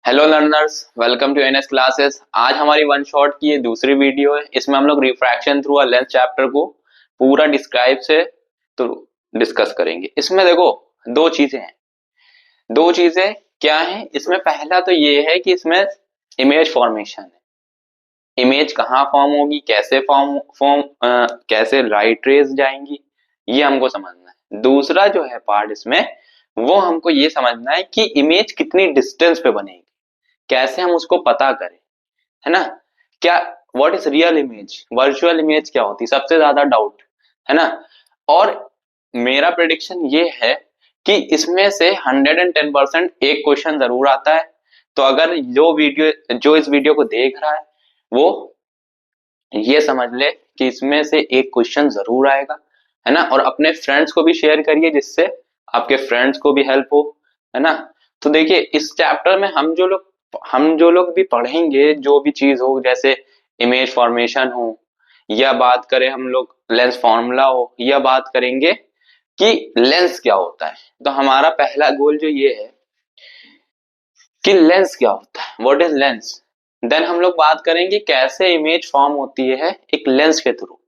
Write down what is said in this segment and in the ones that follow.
Hello learners, welcome to NS classes. आज हमारी one shot की ये दूसरी वीडियो है। इसमें हम लोग refraction through a lens chapter को पूरा डिस्क्राइब से तो डिस्कस करेंगे। इसमें देखो दो चीजें हैं। दो चीजें क्या है इसमें? पहला तो ये है कि इसमें इमेज फॉर्मेशन है। इमेज कहाँ फॉर्म होगी, कैसे कैसे लाइट रेज जाएंगी, ये हमको समझना है। दूसरा जो है पार्ट इसमें, वो हमको ये समझना है कि इमेज कितनी डिस्टेंस पे बनेगी, कैसे हम उसको पता करें, है ना। क्या what is real image, virtual image क्या होती है, सबसे ज्यादा डाउट, है ना। और मेरा प्रेडिक्शन ये है कि इसमें से 110% एक क्वेश्चन जरूर आता है। तो अगर जो इस वीडियो को देख रहा है वो ये समझ ले कि इसमें से एक क्वेश्चन जरूर आएगा, है ना। और अपने फ्रेंड्स को भी शेयर करिए जिससे आपके फ्रेंड्स को भी हेल्प हो, है ना। तो देखिए इस चैप्टर में हम जो लोग भी पढ़ेंगे, जो भी चीज हो, जैसे इमेज फॉर्मेशन हो या बात करें हम लोग लेंस फॉर्मूला हो या बात करेंगे कि लेंस क्या होता है। तो हमारा पहला गोल जो ये है कि लेंस क्या होता है, व्हाट इज लेंस। देन हम लोग बात करेंगे कैसे इमेज फॉर्म होती है एक लेंस के थ्रू,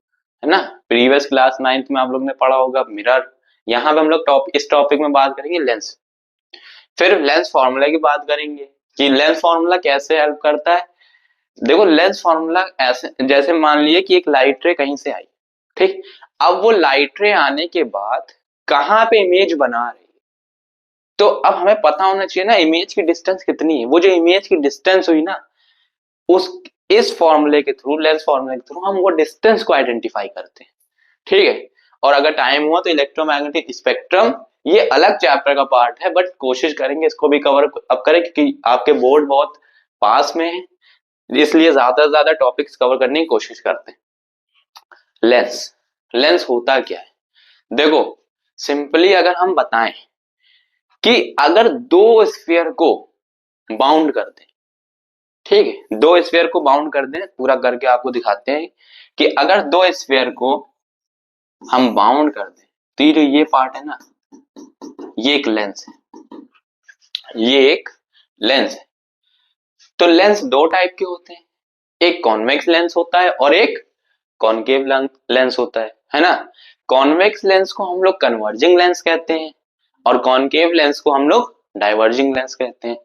है ना। प्रीवियस क्लास 9th में आप लोग ने पढ़ा होगा मिरर। यहाँ पे हम लोग इस टॉपिक में बात करेंगे लेंस। फिर लेंस फॉर्मूला की बात करेंगे कि लेंस फॉर्मूला कैसे हेल्प करता है। देखो लेंस फॉर्मूला ऐसे, जैसे मान लिए कि एक लाइट रे कहीं से आई, ठीक। अब वो लाइट रे आने के बाद कहाँ पे इमेज बना रही है, तो अब हमें पता होना चाहिए ना इमेज की डिस्टेंस कितनी है। वो जो इमेज की डिस्टेंस हुई ना, उस इस फॉर्मूले के थ्रू, लेंस फॉर्मूले के थ्रू हम वो डिस्टेंस को आइडेंटिफाई करते हैं, ठीक है। और अगर टाइम हुआ तो इलेक्ट्रोमैग्नेटिक स्पेक्ट्रम, ये अलग चैप्टर का पार्ट है, बट कोशिश करेंगे इसको भी कवर अब करें क्योंकि आपके बोर्ड बहुत पास में है, इसलिए ज्यादा से ज्यादा टॉपिक्स कवर करने की कोशिश करते हैं। लेंस, लेंस होता क्या है? देखो सिंपली अगर हम बताएं कि अगर दो स्फीयर को बाउंड कर दें, ठीक है, दो स्फीयर को बाउंड कर दें, पूरा करके आपको दिखाते हैं कि अगर दो स्फीयर को हम बाउंड कर दें तो ये जो ये पार्ट है ना, ये एक लेंस है, ये एक लेंस है। तो लेंस दो टाइप के होते हैं, एक कॉन्वेक्स लेंस होता है और एक कॉनकेव लेंस होता है ना। कॉन्वेक्स लेंस को हम लोग कन्वर्जिंग लेंस कहते हैं और कॉनकेव लेंस को हम लोग डाइवर्जिंग लेंस कहते हैं।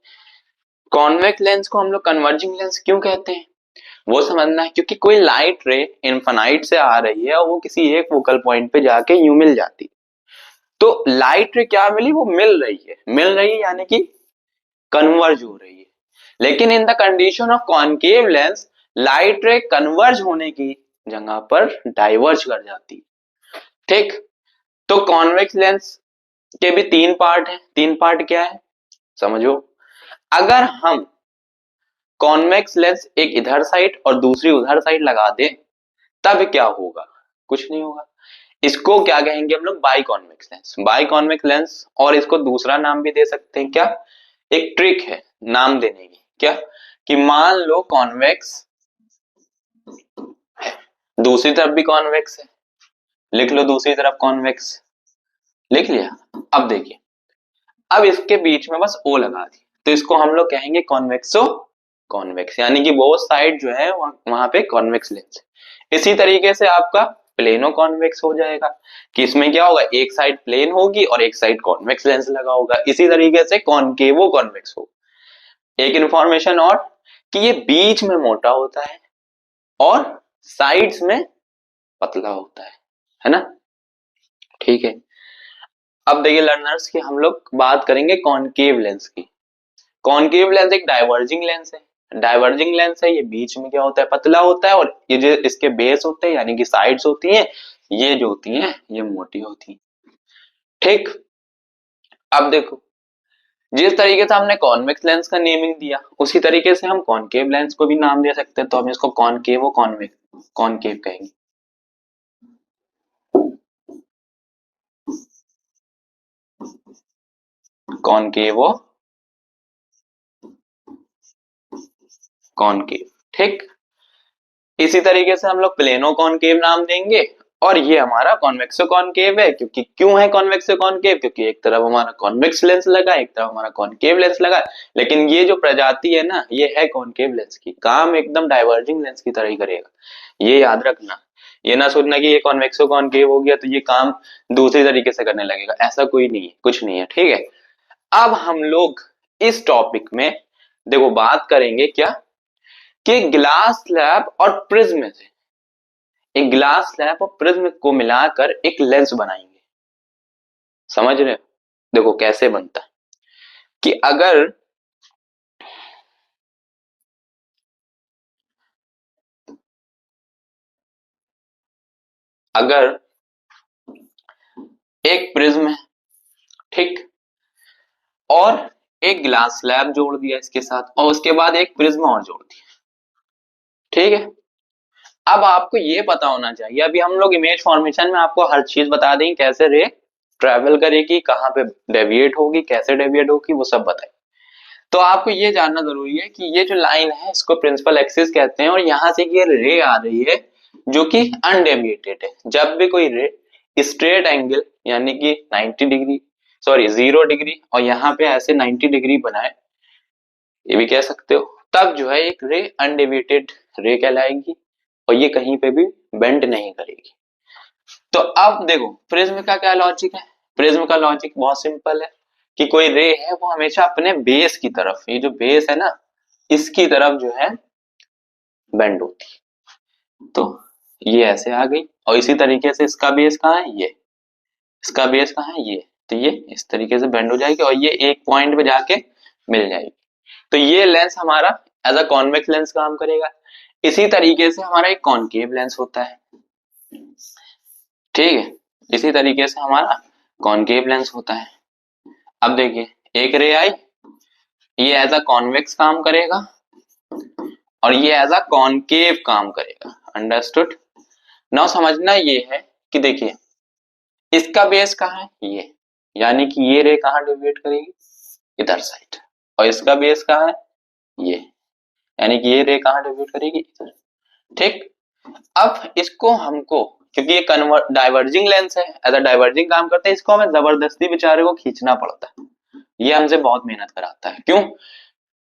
कॉन्वेक्स लेंस को हम लोग कन्वर्जिंग लेंस क्यों कहते हैं वो समझना है, क्योंकि कोई लाइट रे इनफाइनाइट से आ रही है और वो किसी एक फोकल पॉइंट पे जाके यूं मिल जाती है। तो लाइट रे क्या मिली, वो मिल रही है यानी कि कन्वर्ज हो रही है। लेकिन in the condition of concave lens, light रे कन्वर्ज होने की जगह पर डाइवर्ज कर जाती है, ठीक। तो कॉन्वेक्स लेंस के भी तीन पार्ट है। तीन पार्ट क्या है समझो। अगर हम कॉन्वेक्स लेंस एक इधर साइड और दूसरी उधर साइड लगा दें तब क्या होगा, कुछ नहीं होगा। इसको क्या कहेंगे हम लोग, by convex lens. By convex lens, और इसको दूसरा नाम भी दे सकते हैं क्या, एक ट्रिक है नाम देने की, क्या कि मान लो कॉन्वेक्स, दूसरी तरफ भी कॉन्वेक्स है, लिख लो दूसरी तरफ कॉन्वेक्स, लिख लिया। अब देखिए, अब इसके बीच में बस ओ लगा दी तो इसको हम लोग कहेंगे कॉन्वेक्सो कॉन्वेक्स, यानी कि वो साइड जो है वहां पे कॉन्वेक्स लेंस। इसी तरीके से आपका प्लेनो कॉन्वेक्स हो जाएगा कि इसमें क्या होगा, एक साइड प्लेन होगी और एक साइड कॉन्वेक्स लेंस लगा होगा। इसी तरीके से कॉनकेवो कॉन्वेक्स हो। एक इंफॉर्मेशन और कि ये बीच में मोटा होता है और साइड्स में पतला होता है ना, ठीक है। अब देखिए लर्नर्स की हम लोग बात करेंगे कॉनकेव लेंस की। कॉनकेव लेंस एक डाइवर्जिंग लेंस है। डाइवर्जिंग लेंस है, ये बीच में क्या होता है, पतला होता है, और ये जो इसके बेस होते हैं यानी कि साइड्स होती हैं, ये जो होती हैं ये मोटी होती हैं, ठीक। अब देखो जिस तरीके से हमने कॉन्वेक्स लेंस का नेमिंग दिया उसी तरीके से हम कॉनकेव लेंस को भी नाम दे सकते हैं। तो हम इसको कॉनकेव कॉन्वेक्स कॉनकेव कहेंगे। कॉनकेव कॉनकेव, ठीक। इसी तरीके से हम लोग प्लेनो कॉनकेव नाम देंगे और ये हमारा कॉन्वेक्सो कॉनकेव है। क्योंकि क्यों है कॉन्वेक्सो कॉनकेव? क्योंकि एक तरफ हमारा कॉन्वेक्स लेंस लगा है, एक तरफ हमारा कॉनकेव लेंस लगा है। लेकिन ये जो प्रजाति है ना, ये है कॉनकेव लेंस की, काम एकदम डाइवर्जिंग लेंस की तरह ही करेगा, ये याद रखना। ये ना सोचना कि ये कॉन्वेक्सो कॉनकेव हो गया तो ये काम दूसरी तरीके से करने लगेगा, ऐसा कोई नहीं है, कुछ नहीं है, ठीक है। अब हम लोग इस टॉपिक में देखो बात करेंगे क्या, कि ग्लास स्लैब और प्रिज्म से, एक ग्लास स्लैब और प्रिज्म को मिलाकर एक लेंस बनाएंगे। समझ रहे हो? देखो कैसे बनता है कि अगर एक प्रिज्म है, ठीक, और एक ग्लास स्लैब जोड़ दिया इसके साथ, और उसके बाद एक प्रिज्म और जोड़ दिया, ठीक है। अब आपको ये पता होना चाहिए, अभी हम लोग इमेज फॉर्मेशन में आपको हर चीज बता देंगे, कैसे रे ट्रेवल करेगी, कहां पे डेविएट होगी, कैसे डेविएट होगी, वो सब बताएंगे। तो आपको ये जानना जरूरी है कि ये जो लाइन है इसको प्रिंसिपल एक्सिस कहते हैं, और यहां से ये रे आ रही है जो कि अनडेविएटेड है। जब भी कोई रे स्ट्रेट एंगल यानी कि 90 डिग्री, सॉरी 0 डिग्री, और यहाँ पे ऐसे 90 डिग्री बनाए, ये भी कह सकते हो, तब जो है एक रे अनडेविएटेड रे कहलाएगी, और ये कहीं पे भी बेंड नहीं करेगी। तो अब देखो प्रिज्म का क्या लॉजिक है। प्रिज्म का लॉजिक बहुत सिंपल है कि कोई रे है वो हमेशा अपने बेस की तरफ, ये जो बेस है ना, इसकी तरफ जो है बेंड होती है। तो ये ऐसे आ गई, और इसी तरीके से इसका बेस कहाँ है, ये, इसका बेस कहाँ है, ये, तो ये इस तरीके से बेंड हो जाएगी और ये एक पॉइंट पे जाके मिल जाएगी। तो ये लेंस हमारा एज अ कॉन्वेक्स लेंस काम करेगा। इसी तरीके से हमारा एक कॉनकेव लेंस होता है, ठीक है, इसी तरीके से हमारा कॉनकेव लेंस होता है। अब देखिए एक रे आई, ये एज अ कॉन्वेक्स काम करेगा और ये एज अ कॉनकेव काम करेगा। अंडरस्टूड? नाउ समझना ये है कि देखिए इसका बेस कहाँ है, ये, यानी कि ये रे कहाँ डेविएट करेगी, इधर साइड, और इसका बेस कहाँ है, ये, यानी कि ये रे कहाँ डेविएट करेगी, इधर, ठीक। अब इसको हमको, क्योंकि ये कन्वर्ट डाइवर्जिंग लेंस है, एज अ डाइवर्जिंग काम करते हैं, इसको हमें जबरदस्ती बेचारे को खींचना पड़ता है। ये हमसे बहुत मेहनत कराता है। क्यों?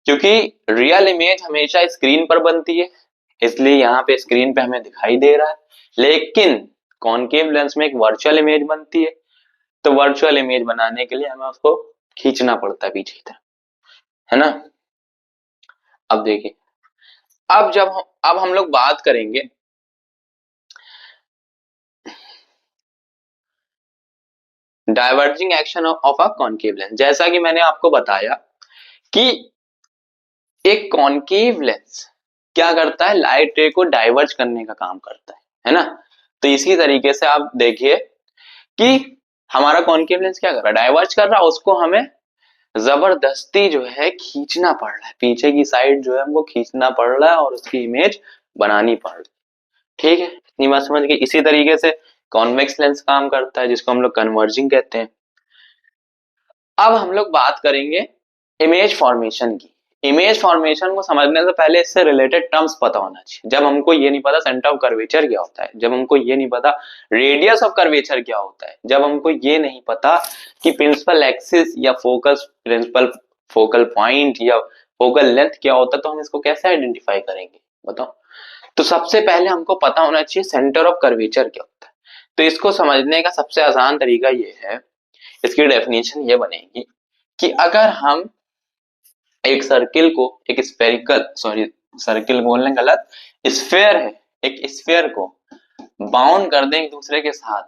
क्योंकि रियल इमेज हमेशा स्क्रीन पर बनती है, इसलिए यहाँ पे स्क्रीन पे हमें दिखाई दे रहा है, लेकिन कॉनकेव लेंस में एक वर्चुअल इमेज बनती है। तो वर्चुअल इमेज बनाने के लिए हमें उसको खींचना पड़ता है पीछे की तरफ, है ना। अब देखिए, अब हम लोग बात करेंगे diverging action of a concave lens. जैसा कि मैंने आपको बताया कि एक कॉनकेव लेंस क्या करता है, लाइट रे को डाइवर्ज करने का काम करता है ना। तो इसी तरीके से आप देखिए कि हमारा कॉनकेव लेंस क्या कर रहा है, डाइवर्ज कर रहा है, उसको हमें जबरदस्ती जो है खींचना पड़ रहा है, पीछे की साइड जो है हमको खींचना पड़ रहा है और उसकी इमेज बनानी पड़ रही है, ठीक है। इतनी बात समझ गए। इसी तरीके से कॉन्वेक्स लेंस काम करता है, जिसको हम लोग कन्वर्जिंग कहते हैं। अब हम लोग बात करेंगे इमेज फॉर्मेशन की। इमेज फॉर्मेशन को समझने से पहले इससे रिलेटेड टर्म्स पता होना चाहिए। जब हमको ये नहीं पता सेंटर ऑफ कर्वेचर क्या होता है, जब हमको ये नहीं पता रेडियस ऑफ कर्वेचर क्या होता है, जब हमको ये नहीं पता कि प्रिंसिपल एक्सिस या फोकस प्रिंसिपल फोकल पॉइंट या फोकल लेंथ क्या होता है, तो हम इसको कैसे आइडेंटिफाई करेंगे बताओ। तो सबसे पहले हमको पता होना चाहिए सेंटर ऑफ कर्वेचर क्या होता है। तो इसको समझने का सबसे आसान तरीका ये है, इसकी डेफिनेशन ये बनेगी कि अगर हम एक सर्किल को, एक स्फेरिकल, सॉरी सर्किल बोलने गलत, स्फेयर है, एक स्फेयर को बाउंड कर दें एक दूसरे के साथ,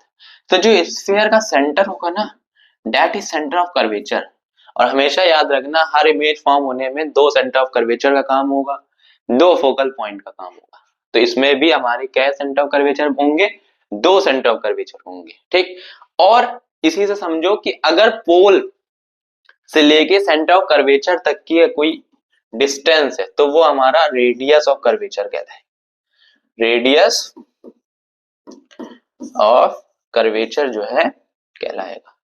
तो जो स्फेयर का सेंटर होगा ना, that is centre of curvature. और हमेशा याद रखना हर इमेज फॉर्म होने में दो सेंटर ऑफ कर्वेचर का काम होगा, दो फोकल पॉइंट का काम होगा। तो इसमें भी हमारे क्या सेंटर ऑफ कर्वेचर होंगे, दो सेंटर ऑफ कर्वेचर होंगे, ठीक। और इसी से समझो कि अगर पोल से लेके सेंटर ऑफ कर्वेचर तक की कोई डिस्टेंस है तो वो हमारा रेडियस ऑफ कर्वेचर कहता है, रेडियस ऑफ कर्वेचर जो है कहलाएगा,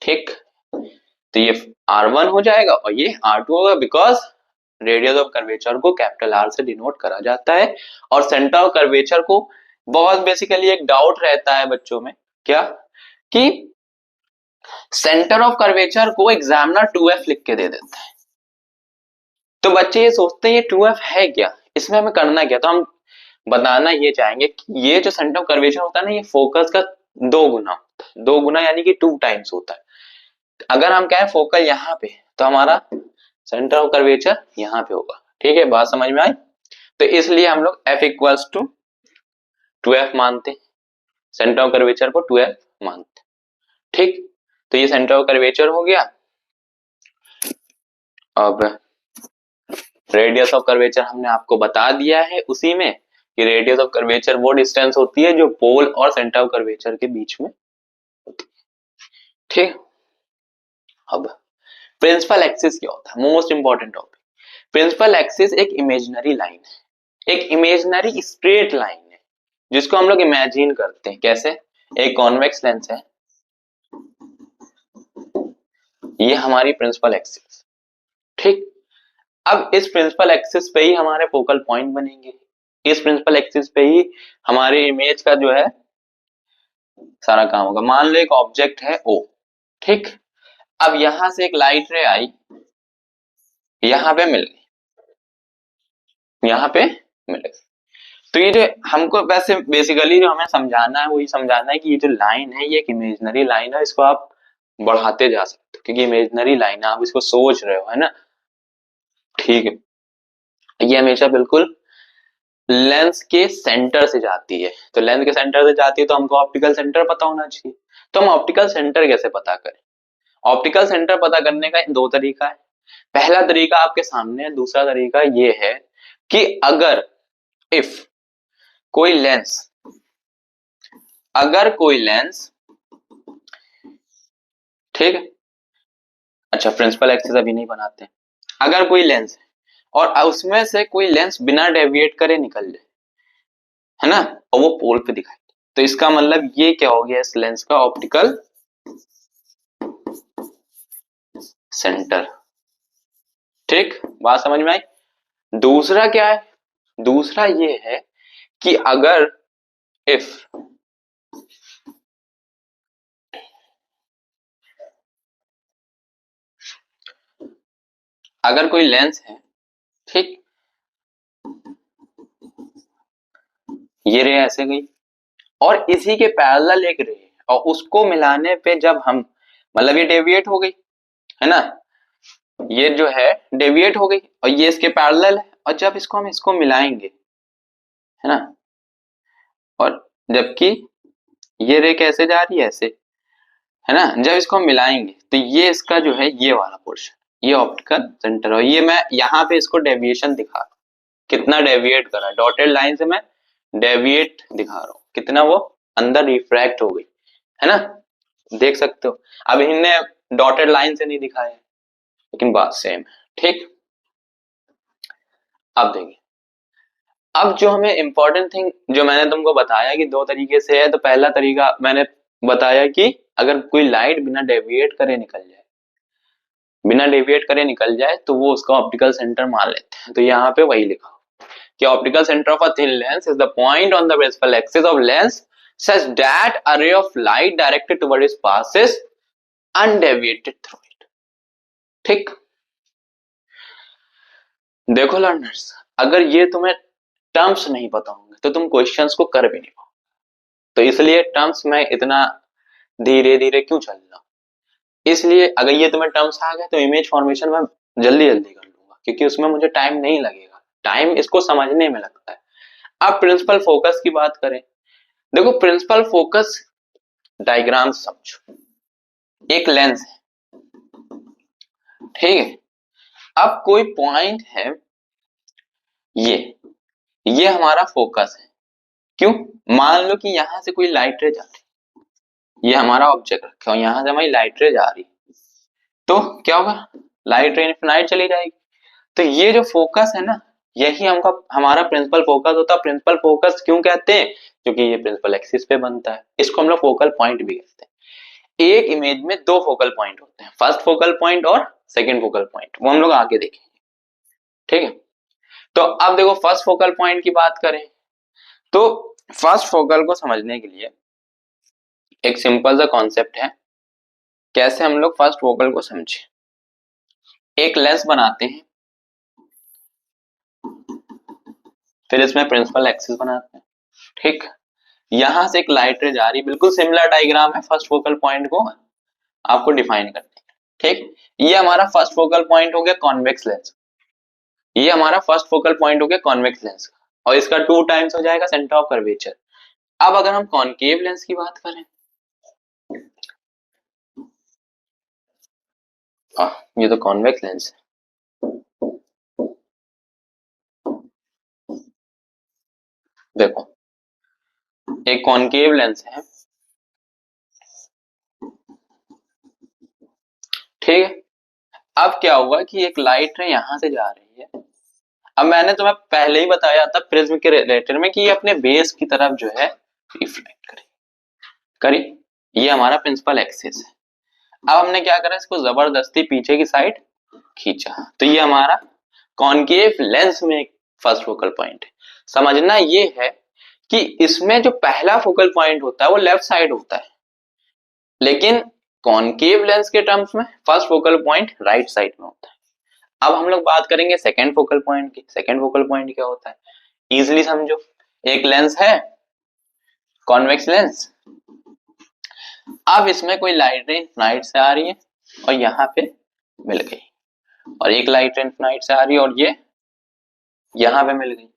ठीक। तो ये R1 हो जाएगा और ये R2 होगा, बिकॉज रेडियस ऑफ कर्वेचर को कैपिटल R से डिनोट करा जाता है और सेंटर ऑफ कर्वेचर को बहुत बेसिकली एक डाउट रहता है बच्चों में, क्या कि सेंटर ऑफ कर्वेचर को एग्जामिनर 2f लिख के दे देता है, तो बच्चे ये सोचते हैं ये 2f है क्या, इसमें हमें करना क्या। तो हम बताना ये चाहेंगे कि ये जो सेंटर ऑफ कर्वेचर होता है ना, ये फोकस का 2 गुना होता है, 2 गुना यानी कि 2 टाइम्स होता है। अगर हम कहें फोकल यहाँ पे, तो हमारा सेंटर ऑफ कर्वेचर यहाँ पे होगा। ठीक है, बात समझ में आई। तो इसलिए हम लोग f इक्वल्स टू 2f मानते, सेंटर ऑफ कर्वेचर को 2f मानते। ठीक, तो ये सेंटर ऑफ कर्वेचर हो गया। अब रेडियस ऑफ कर्वेचर हमने आपको बता दिया है उसी में कि रेडियस ऑफ कर्वेचर वो डिस्टेंस होती है जो पोल और सेंटर ऑफ कर्वेचर के बीच में होती है। ठीक, अब प्रिंसिपल एक्सिस क्या होता है, most important topic. Principal axis एक इमेजिनरी लाइन है, एक इमेजिनरी स्ट्रेट लाइन है जिसको हम लोग इमेजिन करते हैं। कैसे, एक कॉन्वेक्स लेंस है, ये हमारी प्रिंसिपल एक्सिस। ठीक, अब इस प्रिंसिपल एक्सिस पे ही हमारे फोकल पॉइंट बनेंगे, इस प्रिंसिपल एक्सिस पे ही हमारे इमेज का जो है सारा काम होगा। मान लो एक ऑब्जेक्ट है O, ठीक, अब यहां से एक लाइट रे आई, यहां पे मिल गई, यहां पे मिल गई। तो ये जो हमको वैसे बेसिकली जो हमें समझाना है वही समझाना है कि ये जो लाइन है ये एक इमेजिनरी लाइन है, इसको आप बढ़ाते जा सकते हो क्योंकि इमेजिनरी लाइन है, आप इसको सोच रहे हो, है ना। ठीक है, ये हमेशा बिल्कुल लेंस के सेंटर से जाती है, तो लेंस के सेंटर से जाती है तो हमको ऑप्टिकल सेंटर पता होना चाहिए। तो हम ऑप्टिकल सेंटर कैसे पता करें, ऑप्टिकल सेंटर पता करने का 2 तरीका है। पहला तरीका आपके सामने है, दूसरा तरीका ये है कि अगर इफ कोई लेंस, अगर कोई लेंस, ठीक है, अच्छा प्रिंसिपल एक्सिस अभी नहीं बनाते, अगर कोई लेंस है और उसमें से कोई लेंस बिना डेविएट करे निकल जाए, है ना, और वो पोल पे दिखाई, तो इसका मतलब ये क्या हो गया, इस लेंस का ऑप्टिकल सेंटर। ठीक, बात समझ में आई। दूसरा क्या है, दूसरा ये है कि अगर इफ अगर कोई लेंस है, ठीक, ये रे ऐसे गई और इसी के पैरेलल एक रे और उसको मिलाने पे जब हम, मतलब ये डेविएट हो गई, है ना, ये जो है डेविएट हो गई और ये इसके पैरेलल है, और जब इसको हम इसको मिलाएंगे, है ना, और जबकि ये रे कैसे जा रही है ऐसे, है ना, जब इसको हम मिलाएंगे तो ये इसका जो है ये वाला पोर्शन, ये ऑप्टिकल सेंटर, और ये मैं यहाँ पे इसको डेविएशन दिखा रहा हूँ, कितना डेविएट करा, डॉटेड लाइन से मैं डेविएट दिखा रहा हूँ, कितना वो अंदर रिफ्रैक्ट हो गई, है ना, देख सकते हो। अब इन्हें डॉटेड लाइन से नहीं दिखाया लेकिन बात सेम है। ठीक, अब देखिए, अब जो हमें इंपॉर्टेंट थिंग जो मैंने तुमको बताया कि 2 तरीके से है, तो पहला तरीका मैंने बताया कि अगर कोई लाइट बिना डेविएट करे निकल जाए, बिना डेविएट करे निकल जाए तो वो उसका ऑप्टिकल सेंटर मान लेते हैं। तो यहाँ पे वही लिखा कि optical centre of a thin lens is the point on the principal axis of lens such that a ray of light directed toward it passes undeviated through it। ठीक, देखो लर्नर्स, अगर ये तुम्हें टर्म्स नहीं पता होंगे तो तुम क्वेश्चंस को कर भी नहीं पाओ, तो इसलिए टर्म्स में इतना धीरे धीरे क्यों चल रहा हूं, इसलिए अगर ये तुम्हें टर्म्स आ गए तो इमेज फॉर्मेशन में जल्दी जल्दी कर लूंगा क्योंकि उसमें मुझे टाइम नहीं लगेगा, टाइम इसको समझने में लगता है। अब प्रिंसिपल फोकस की बात करें, देखो प्रिंसिपल फोकस डायग्राम समझो, एक लेंस है, ठीक है, अब कोई पॉइंट है, ये हमारा फोकस है, क्यों, मान लो कि यहां से कोई लाइट रे जा रही, ये हमारा ऑब्जेक्ट रखा है, यहां से हमारी लाइट रे जा रही, तो क्या होगा, लाइट रे इनफिनाइट चली जाएगी। तो ये जो फोकस है ना, यही हमका हमारा प्रिंसिपल फोकस होता है। प्रिंसिपल फोकस क्यों कहते हैं, क्योंकि ये प्रिंसिपल एक्सिस पे बनता है, इसको हम लोग फोकल पॉइंट भी कहते हैं। एक इमेज में 2 फोकल पॉइंट होते हैं, फर्स्ट फोकल पॉइंट और सेकंड फोकल पॉइंट, वो हम लोग आगे देखेंगे। ठीक है, तो अब देखो फर्स्ट फोकल पॉइंट की बात करें तो फर्स्ट फोकल को समझने के लिए एक सिंपल सा कॉन्सेप्ट है, कैसे हम लोग फर्स्ट फोकल को समझे। एक लेंस बनाते हैं, फिर इसमें प्रिंसिपल एक्सिस बनाते हैं, ठीक। यहां से एक लाइट रे जा रही, बिल्कुल सिमिलर डायग्राम है फर्स्ट फोकल पॉइंट को आपको डिफाइन करने का, ठीक। ये हमारा फर्स्ट फोकल पॉइंट हो गया कॉन्वेक्स लेंस, ये हमारा फर्स्ट फोकल पॉइंट हो गया कॉन्वेक्स लेंस का, और इसका 2 टाइम्स हो जाएगा सेंटर ऑफ कर्वेचर। अब अगर हम कॉनकेव लेंस की बात करें, ये तो कॉन्वेक्स लेंस है, देखो एक कॉनकेव लेंस है, ठीक है। अब क्या हुआ कि एक लाइट रे यहां से जा रही है। अब मैंने तुम्हें पहले ही बताया था प्रिज्म के रिलेटेड में कि ये अपने बेस की तरफ जो है रिफ्लेक्ट करी, ये हमारा प्रिंसिपल एक्सिस है। अब हमने क्या करा, इसको जबरदस्ती पीछे की साइड खींचा, तो ये हमारा कॉनकेव लेंस में एक फर्स्ट फोकल पॉइंट है। समझना ये है कि इसमें जो पहला फोकल पॉइंट होता है वो लेफ्ट साइड होता है, लेकिन कॉनकेव लेंस के टर्म्स में first focal point right side में होता है। अब हम लोग बात करेंगे सेकेंड फोकल पॉइंट की। सेकेंड फोकल पॉइंट क्या होता है, इजिली समझो। एक लेंस है कॉन्वेक्स लेंस, अब इसमें कोई लाइट रे नाइट से आ रही है और यहाँ पे मिल गई, और एक लाइट रे नाइट से आ रही है और ये यहाँ पे मिल गई,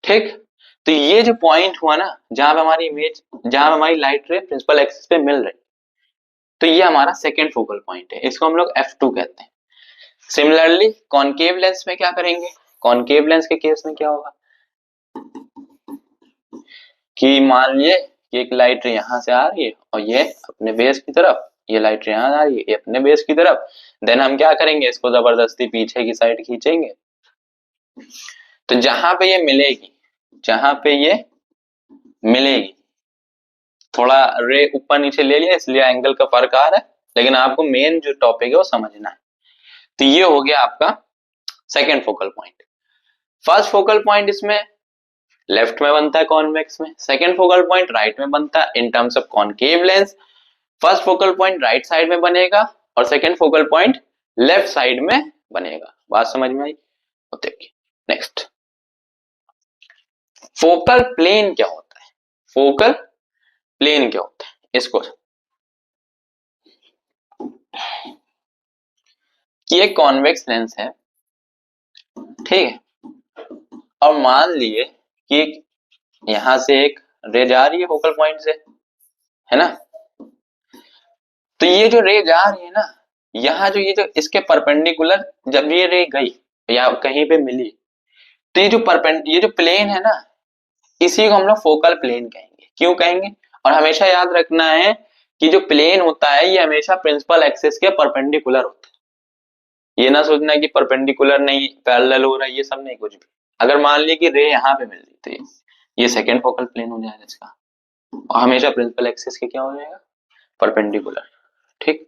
ठीक। तो ये जो पॉइंट हुआ ना, जहां पे हमारी इमेज, जहां पे हमारी लाइट रे प्रिंसिपल एक्सिस पे मिल रही, तो ये हमारा सेकेंड फोकल पॉइंट है, इसको हम लोग F2 कहते हैं। सिमिलरली कॉनकेव लेंस में क्या करेंगे, कॉनकेव लेंस के केस में क्या होगा कि मान लीजिए कि एक लाइट रे यहां से आ रही है और ये अपने बेस की तरफ, ये लाइट रे यहां आ रही है, ये अपने बेस की तरफ। देन हम क्या करेंगे, इसको जबरदस्ती पीछे की साइड खींचेंगे, तो जहां पे ये मिलेगी, जहां पे ये मिलेगी, थोड़ा रे ऊपर नीचे ले लिया इसलिए एंगल का फर्क आ रहा है, लेकिन आपको मेन जो टॉपिक है वो समझना है। तो ये हो गया आपका second focal point. First focal point इसमें लेफ्ट में बनता है कॉन्वेक्स में, सेकेंड फोकल पॉइंट राइट में बनता है in terms of concave lens. First focal point right side में बनेगा और second focal point left side में बनेगा। बात समझ में आई? देखिए नेक्स्ट, फोकल प्लेन क्या होता है, फोकल प्लेन क्या होता है इसको, कि एक कॉन्वेक्स लेंस है, ठीक है, और मान लिए कि यहां से एक रे जा रही है फोकल पॉइंट से, है ना। तो ये जो रे जा रही है ना, यहाँ जो ये जो इसके परपेंडिकुलर जब ये रे गई या कहीं पे मिली, तो ये जो प्लेन है ना, इसी को हम लोग फोकल प्लेन कहेंगे। क्यों कहेंगे, और हमेशा याद रखना है कि जो प्लेन होता है ये हमेशा प्रिंसिपल एक्सिस के परपेंडिकुलर होता है। ये ना सोचना कि परपेंडिकुलर नहीं पैरेलल हो रहा है, ये सब नहीं कुछ भी। अगर मान ली कि रे यहाँ पे मिल रही, तो ये सेकेंड फोकल प्लेन हो जाएगा इसका, और हमेशा प्रिंसिपल एक्सिस के क्या हो जाएगा, परपेंडिकुलर, ठीक।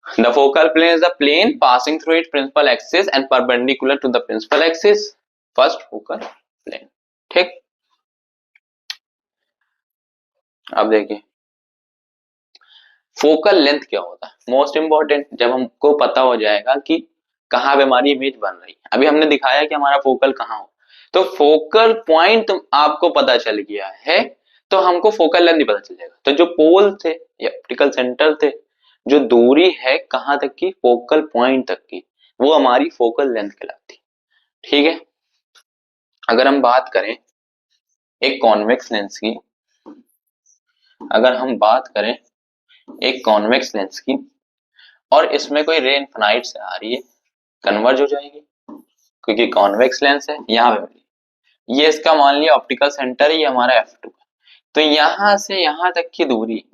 The focal plane is the plane passing through its principal axis and perpendicular to the principal axis. First focal plane, ठीक। अब देखिए फोकल लेंथ क्या होता है, मोस्ट इंपॉर्टेंट। जब हमको पता हो जाएगा कि कहाँ पे हमारी इमेज बन रही है, अभी हमने दिखाया कि हमारा फोकल कहाँ हो, तो फोकल पॉइंट आपको पता चल गया है, तो हमको फोकल लेंथ भी पता चल जाएगा। तो जो पोल थे या ऑप्टिकल सेंटर थे, जो दूरी है कहां तक की, फोकल पॉइंट तक की, वो हमारी फोकल लेंथ कहलाती, ठीक है। अगर हम बात करें एक कॉन्वेक्स लेंस की, अगर हम बात करें एक कॉन्वेक्स लेंस की, और इसमें कोई रे इनफिनाइट से आ रही है, कन्वर्ज हो जाएगी, क्योंकि कॉन्वेक्स लेंस है। यहाँ पे ये इसका मान लिया ऑप्टिकल सेंटर है, ये हमारा F2 है। तो यहां से यहां तक की दूरी,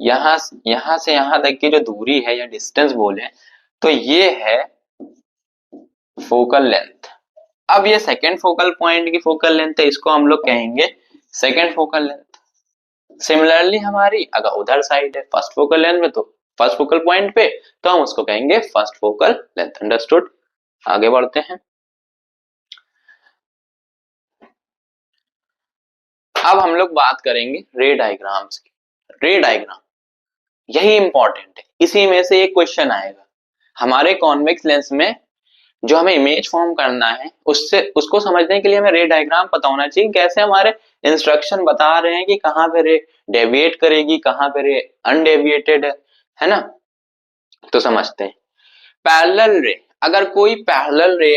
यहां से यहां तक की जो दूरी है या डिस्टेंस बोले, तो ये है फोकल लेंथ। अब ये सेकेंड फोकल पॉइंट की फोकल लेंथ है, इसको हम लोग कहेंगे सेकेंड फोकल लेंथ। सिमिलरली हमारी अगर उधर साइड है फर्स्ट फोकल लेंथ में, तो फर्स्ट फोकल पॉइंट पे, तो हम उसको कहेंगे फर्स्ट फोकल लेंथ। अंडरस्टूड? आगे बढ़ते हैं। अब हम लोग बात करेंगे रे डायग्राम्स की। रे डायग्राम यही इंपॉर्टेंट है, इसी में से एक क्वेश्चन आएगा हमारे कॉन्वेक्स लेंस में। जो हमें इमेज फॉर्म करना है उससे उसको समझने के लिए हमें रे डायग्राम पता होना चाहिए। कैसे हमारे इंस्ट्रक्शन बता रहे हैं कि कहाँ पे रे डेविएट करेगी, कहाँ पे रे अनडेविएटेड है ना। तो समझते हैं पैरेलल रे। अगर कोई पैरेलल रे,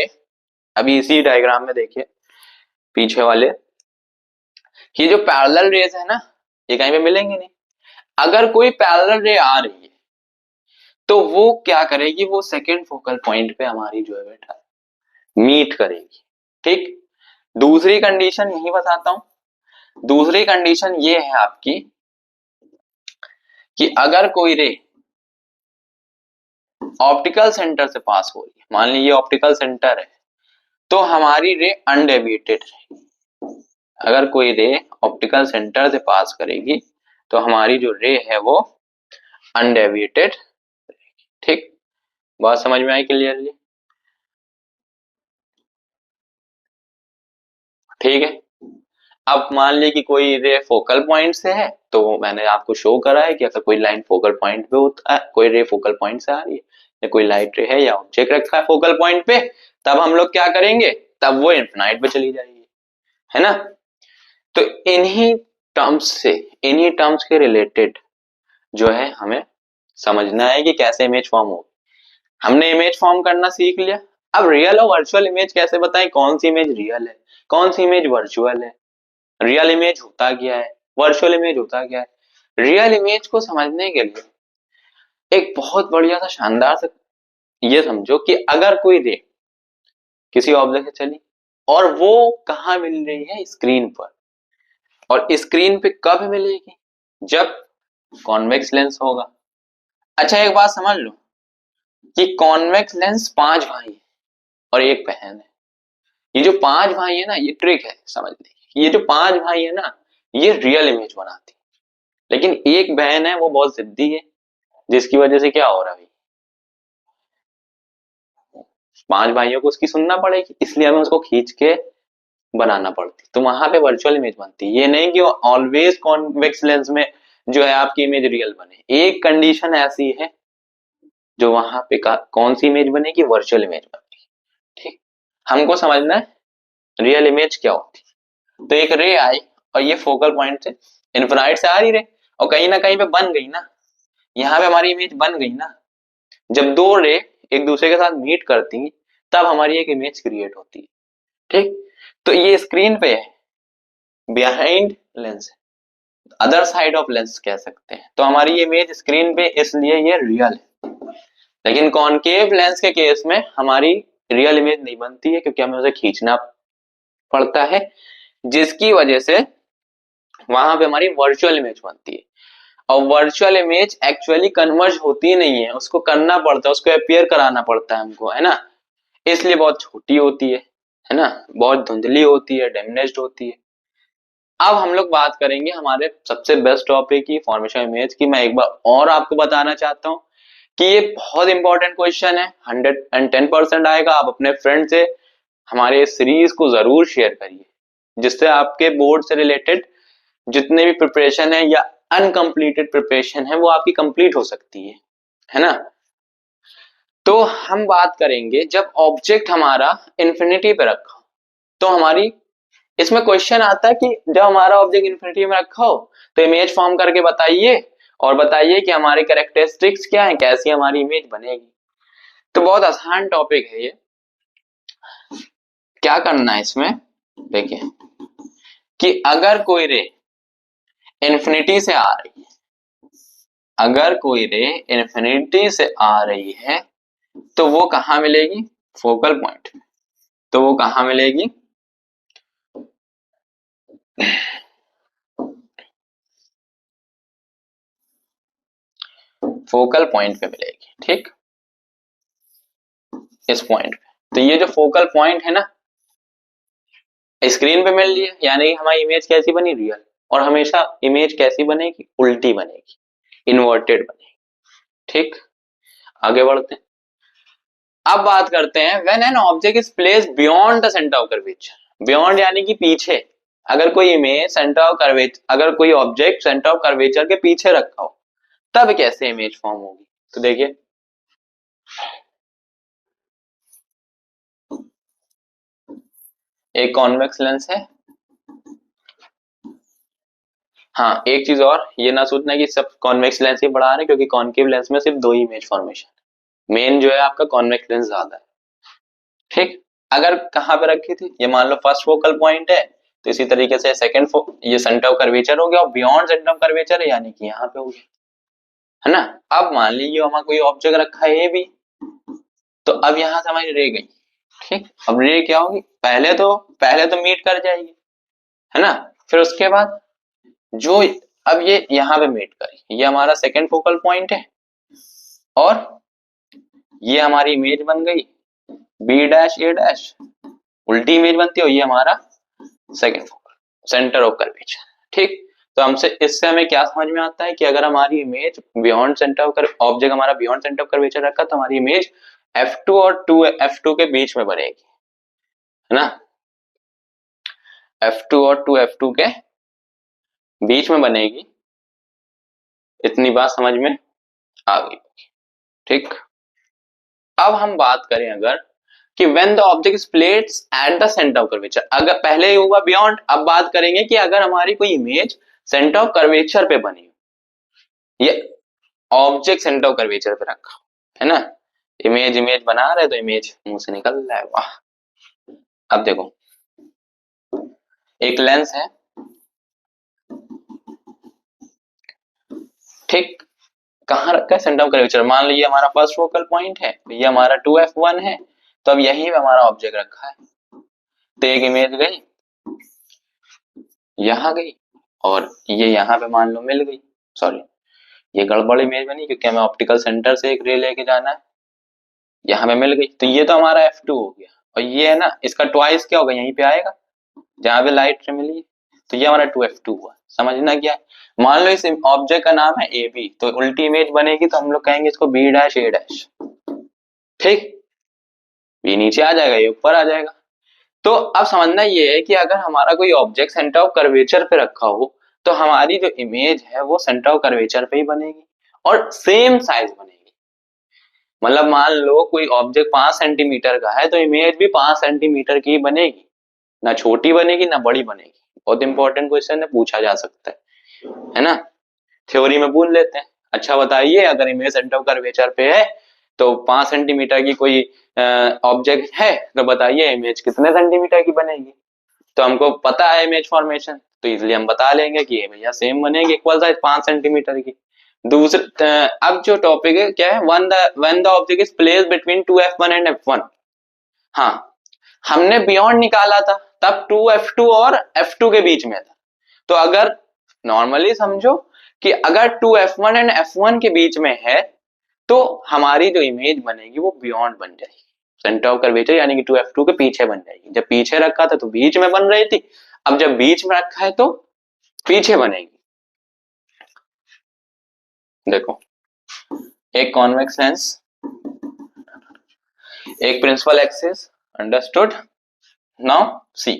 अभी इसी डायग्राम में देखिए पीछे वाले, ये जो पैरेलल रेज है ना ये कहीं पे मिलेंगे नहीं। अगर कोई पैरेलल रे आ रही है तो वो क्या करेगी, वो सेकेंड फोकल पॉइंट पे हमारी जो है बेटा मीट करेगी। ठीक, दूसरी कंडीशन यही बताता हूं। दूसरी कंडीशन ये है आपकी कि अगर कोई रे ऑप्टिकल सेंटर से पास हो रही है, मान लीजिए ऑप्टिकल सेंटर है, तो हमारी रे अनडेविएटेड रहेगी। अगर कोई रे ऑप्टिकल सेंटर से पास करेगी तो हमारी जो रे है वो अनडेविएटेड रहेगी। ठीक, बात समझ में आई क्लियरली? ठीक है। अब मान ली कि कोई रे फोकल पॉइंट से है, तो मैंने आपको शो करा है कि अगर कोई लाइन फोकल पॉइंट पे होता है, कोई रे फोकल पॉइंट से आ रही है या कोई लाइट रे है या ऑब्जेक्ट रखा है फोकल पॉइंट पे, तब हम लोग क्या करेंगे, तब वो इन्फिनाइट पे चली जाएगी, है ना। तो इन्हीं टर्म्स से, इन्हीं टर्म्स के रिलेटेड जो है हमें समझना है कि कैसे इमेज फॉर्म हो। हमने इमेज फॉर्म करना सीख लिया। अब रियल और वर्चुअल इमेज कैसे बताएं, कौन सी इमेज रियल है कौन सी इमेज वर्चुअल है, रियल इमेज होता क्या है, वर्चुअल इमेज होता क्या है। रियल इमेज को समझने के लिए एक बहुत बढ़िया सा शानदार सा ये समझो कि अगर कोई रे किसी ऑब्जेक्ट से चली और वो कहां मिल रही है, स्क्रीन पर, और स्क्रीन पे कब मिलेगी, जब कॉन्वेक्स लेंस होगा। अच्छा एक बात समझ लो कि कॉन्वेक्स लेंस 5 भाई है और एक बहन है। ये जो 5 भाई है ना, ये ट्रिक है समझने की। ये जो 5 भाई है ना ये रियल इमेज बनाती है, लेकिन एक बहन है वो बहुत जिद्दी है, जिसकी वजह से क्या हो रहा है, 5 भाइयों को उसकी सुनना पड़ेगी, इसलिए हमें उसको खींच के बनाना पड़ती। तो वहां पे वर्चुअल इमेज बनती है। ये नहीं कि ऑलवेज कॉन्वेक्स लेंस में जो है आपकी इमेज रियल बने। एक कंडीशन ऐसी है जो वहां पे कौन सी इमेज बनेगी, वर्चुअल इमेज बनेगी। ठीक, हमको समझना है रियल इमेज क्या होती है। तो एक रे आई और ये फोकल पॉइंट से इन्फिनाइट से आ रही रे, और कहीं ना कहीं पे बन गई ना, यहाँ पे हमारी इमेज बन गई ना। जब दो रे एक दूसरे के साथ मीट करती तब हमारी एक इमेज क्रिएट होती है। ठीक, तो ये स्क्रीन पे है, behind lens, other side of lens कह सकते हैं। तो हमारी इमेज स्क्रीन पे इसलिए ये रियल है। लेकिन कॉनकेव लेंस के केस में हमारी रियल इमेज नहीं बनती है, क्योंकि हमें उसे खींचना पड़ता है, जिसकी वजह से वहां पे हमारी वर्चुअल इमेज बनती है। और वर्चुअल इमेज एक्चुअली कन्वर्ज होती नहीं है, उसको करना पड़ता है, उसको अपीयर कराना पड़ता है हमको, है ना। इसलिए बहुत छोटी होती है ना, बहुत धुंधली होती है, डैमेज्ड होती है। अब हम लोग बात करेंगे हमारे सबसे बेस्ट टॉपिक की, फॉर्मेशन इमेज की। मैं एक बार और आपको बताना चाहता हूं कि ये बहुत इंपॉर्टेंट क्वेश्चन है, 110% आएगा। आप अपने फ्रेंड से हमारे इस सीरीज को जरूर शेयर करिए, जिससे आपके बोर्ड से रिलेटेड जितने भी प्रिपरेशन है या अनकंप्लीटेड प्रिपरेशन है वो आपकी कंप्लीट हो सकती है ना। तो हम बात करेंगे जब ऑब्जेक्ट हमारा इंफिनिटी पे रखा, तो हमारी इसमें क्वेश्चन आता है कि जब हमारा ऑब्जेक्ट इंफिनिटी में रखा हो तो इमेज फॉर्म करके बताइए, और बताइए कि हमारी कैरेक्टरिस्टिक्स क्या है, कैसी हमारी इमेज बनेगी। तो बहुत आसान टॉपिक है ये। क्या करना है इसमें, देखिए कि अगर कोई रे इंफिनिटी से आ रही है, अगर कोई रे इंफिनिटी से आ रही है तो वो कहां मिलेगी, फोकल पॉइंट। तो वो कहां मिलेगी, फोकल पॉइंट पे मिलेगी। ठीक, इस पॉइंट पे। तो ये जो फोकल पॉइंट है ना स्क्रीन पे मिल रही है, यानी हमारी इमेज कैसी बनी, रियल। और हमेशा इमेज कैसी बनेगी, उल्टी बनेगी, इन्वर्टेड बनेगी। ठीक, आगे बढ़ते हैं। अब बात करते हैं when an object is placed beyond the centre of curvature. Beyond यानी कि पीछे, अगर कोई इमेज सेंटर ऑफ कर्वेचर, अगर कोई ऑब्जेक्ट सेंटर ऑफ कर्वेचर के पीछे रखा हो तब कैसे इमेज फॉर्म होगी। तो देखिए एक कॉन्वेक्स लेंस है। हाँ एक चीज और, ये ना सोचना कि सब कॉन्वेक्स लेंस ही पढ़ा रहे हैं, क्योंकि कॉन्केव लेंस में सिर्फ दो ही इमेज फॉर्मेशन, मेन जो है आपका कॉन्वेक्स लेंस ज्यादा है। ठीक, अगर कहाँ पे रखी थी, ये मान लो फर्स्ट फोकल पॉइंट है, तो इसी तरीके से सेकंड ये सेंटर ऑफ कर्वेचर हो गया, और बियॉन्ड सेंटर ऑफ कर्वेचर है यानी कि यहाँ पे हो गया, है ना। अब मान लीजिए हमारा कोई ऑब्जेक्ट रखा है ए बी, तो अब यहां से हमारी रे गई। ठीक, अब रे क्या होगी, पहले तो मीट कर जाएगी, है ना। फिर उसके बाद जो, अब ये यहाँ पे मीट करी, ये हमारा सेकंड फोकल पॉइंट है, और ये हमारी इमेज बन गई बी डैश ए डैश, उल्टी इमेज बनती है, ये हमारा second focal centre of curvature. ठीक, तो हमसे इससे हमें क्या समझ में आता है कि अगर हमारी image beyond centre of object हमारा बियॉन्ड सेंटर ऑफ कर्वेचर रखा, तो हमारी इमेज F2 और 2F2 के बीच में बनेगी, है ना। F2 और 2F2 के बीच में बनेगी, इतनी बात समझ में आ गई। ठीक, अब हम बात करें अगर कि when the object is placed at the centre of curvature, अगर पहले ही हुआ बियॉन्ड, अब बात करेंगे कि अगर हमारी कोई इमेज सेंटर ऑफ कर्वेचर पे बनी, ये ऑब्जेक्ट सेंटर ऑफ कर्वेचर पे रखा, है ना। इमेज इमेज बना रहे तो इमेज मुंह से निकल रहा है, वाह। अब देखो एक लेंस है, ठीक, कहाँ रखा है, सेंटर ऑफ कर्वेचर, मान लीजिए हमारा फर्स्ट फोकल पॉइंट है, ये हमारा 2F1 है, तो अब यहीं पे हमारा ऑब्जेक्ट रखा है, तो एक इमेज गई यहाँ गई, और ये यहाँ पे मान लो मिल गई, सॉरी ये गड़बड़ इमेज बनी क्योंकि हमें ऑप्टिकल सेंटर से एक रे लेके जाना है, यहाँ पे मिल गई, तो ये तो हमारा F2 हो गया, और ये है ना इसका ट्वाइस क्या होगा, यहीं पे आएगा जहां पे लाइट रे मिली है, तो ये हमारा 2F2 हुआ। समझना क्या है, मान लो इस ऑब्जेक्ट का नाम है ए बी, तो उल्टी इमेज बनेगी तो हम लोग कहेंगे इसको बी डैश ए डैश। ठीक, बी नीचे आ जाएगा, ये ऊपर आ जाएगा। तो अब समझना ये है कि अगर हमारा कोई ऑब्जेक्ट सेंटर ऑफ कर्वेचर पे रखा हो, तो हमारी जो इमेज है वो सेंटर ऑफ कर्वेचर पे ही बनेगी और सेम साइज बनेगी। मतलब मान लो कोई ऑब्जेक्ट 5 सेंटीमीटर का है, तो इमेज भी 5 सेंटीमीटर की बनेगी, ना छोटी बनेगी ना बड़ी बनेगी। बहुत इंपॉर्टेंट क्वेश्चन है, पूछा जा सकता है ना। थ्योरी में पूछ लेते हैं, अच्छा बताइए अगर इमेज सेंटर ऑफ कर्वेचर पे है तो 5 सेंटीमीटर की कोई ऑब्जेक्ट है, तो बताइए इमेज कितने सेंटीमीटर की बनेगी। तो हमको पता है इमेज फॉर्मेशन, तो इसलिए हम बता लेंगे कि ये भैया सेम बनेगी, इक्वल साइज 5 सेंटीमीटर की। दूसरे अब जो टॉपिक है क्या है, when the object is placed between 2F1 and F1। हाँ, हमने बियॉन्ड निकाला था, तब 2F2 और F2 के बीच में था। तो अगर नॉर्मली समझो कि अगर 2F1 एंड F1 के बीच में है, तो हमारी जो इमेज बनेगी वो बियॉन्ड बन जाएगी, सेंटर ऑफ कर्वेचर यानी कि 2F2 के पीछे बन जाएगी। जब पीछे रखा था तो बीच में बन रही थी, अब जब बीच में रखा है तो पीछे बनेगी। देखो एक कॉन्वेक्स लेंस, एक principal axis, understood. Now see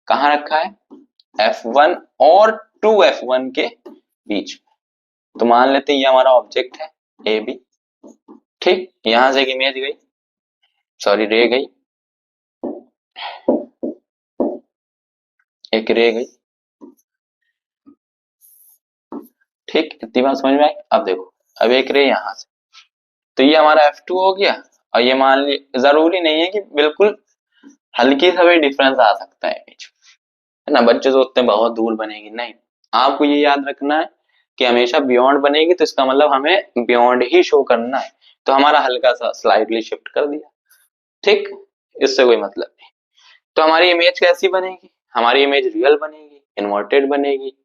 कहां रखा है, F1 और 2F1 के बीच में। तो मान लेते हैं ये हमारा ऑब्जेक्ट है ए बी, ठीक, यहां से एक इमेज गई, सॉरी रे गई, एक रे गई, ठीक, इतनी बात समझ में आई। अब देखो अब एक रे यहां से, तो ये हमारा F2 हो गया, और ये मान ली, जरूरी नहीं है कि बिल्कुल, हल्की सा भी डिफरेंस आ सकता है इमेज, है ना। बच्चे सोचते हैं बहुत दूर बनेगी, नहीं, आपको ये याद रखना है कि हमेशा बियॉन्ड बनेगी, तो इसका मतलब हमें बियॉन्ड ही शो करना है, तो हमारा हल्का सा स्लाइडली शिफ्ट कर दिया, ठीक, इससे कोई मतलब नहीं। तो हमारी इमेज कैसी बनेगी, हमारी इमेज रियल बनेगी, इन्वर्टेड बनेगी,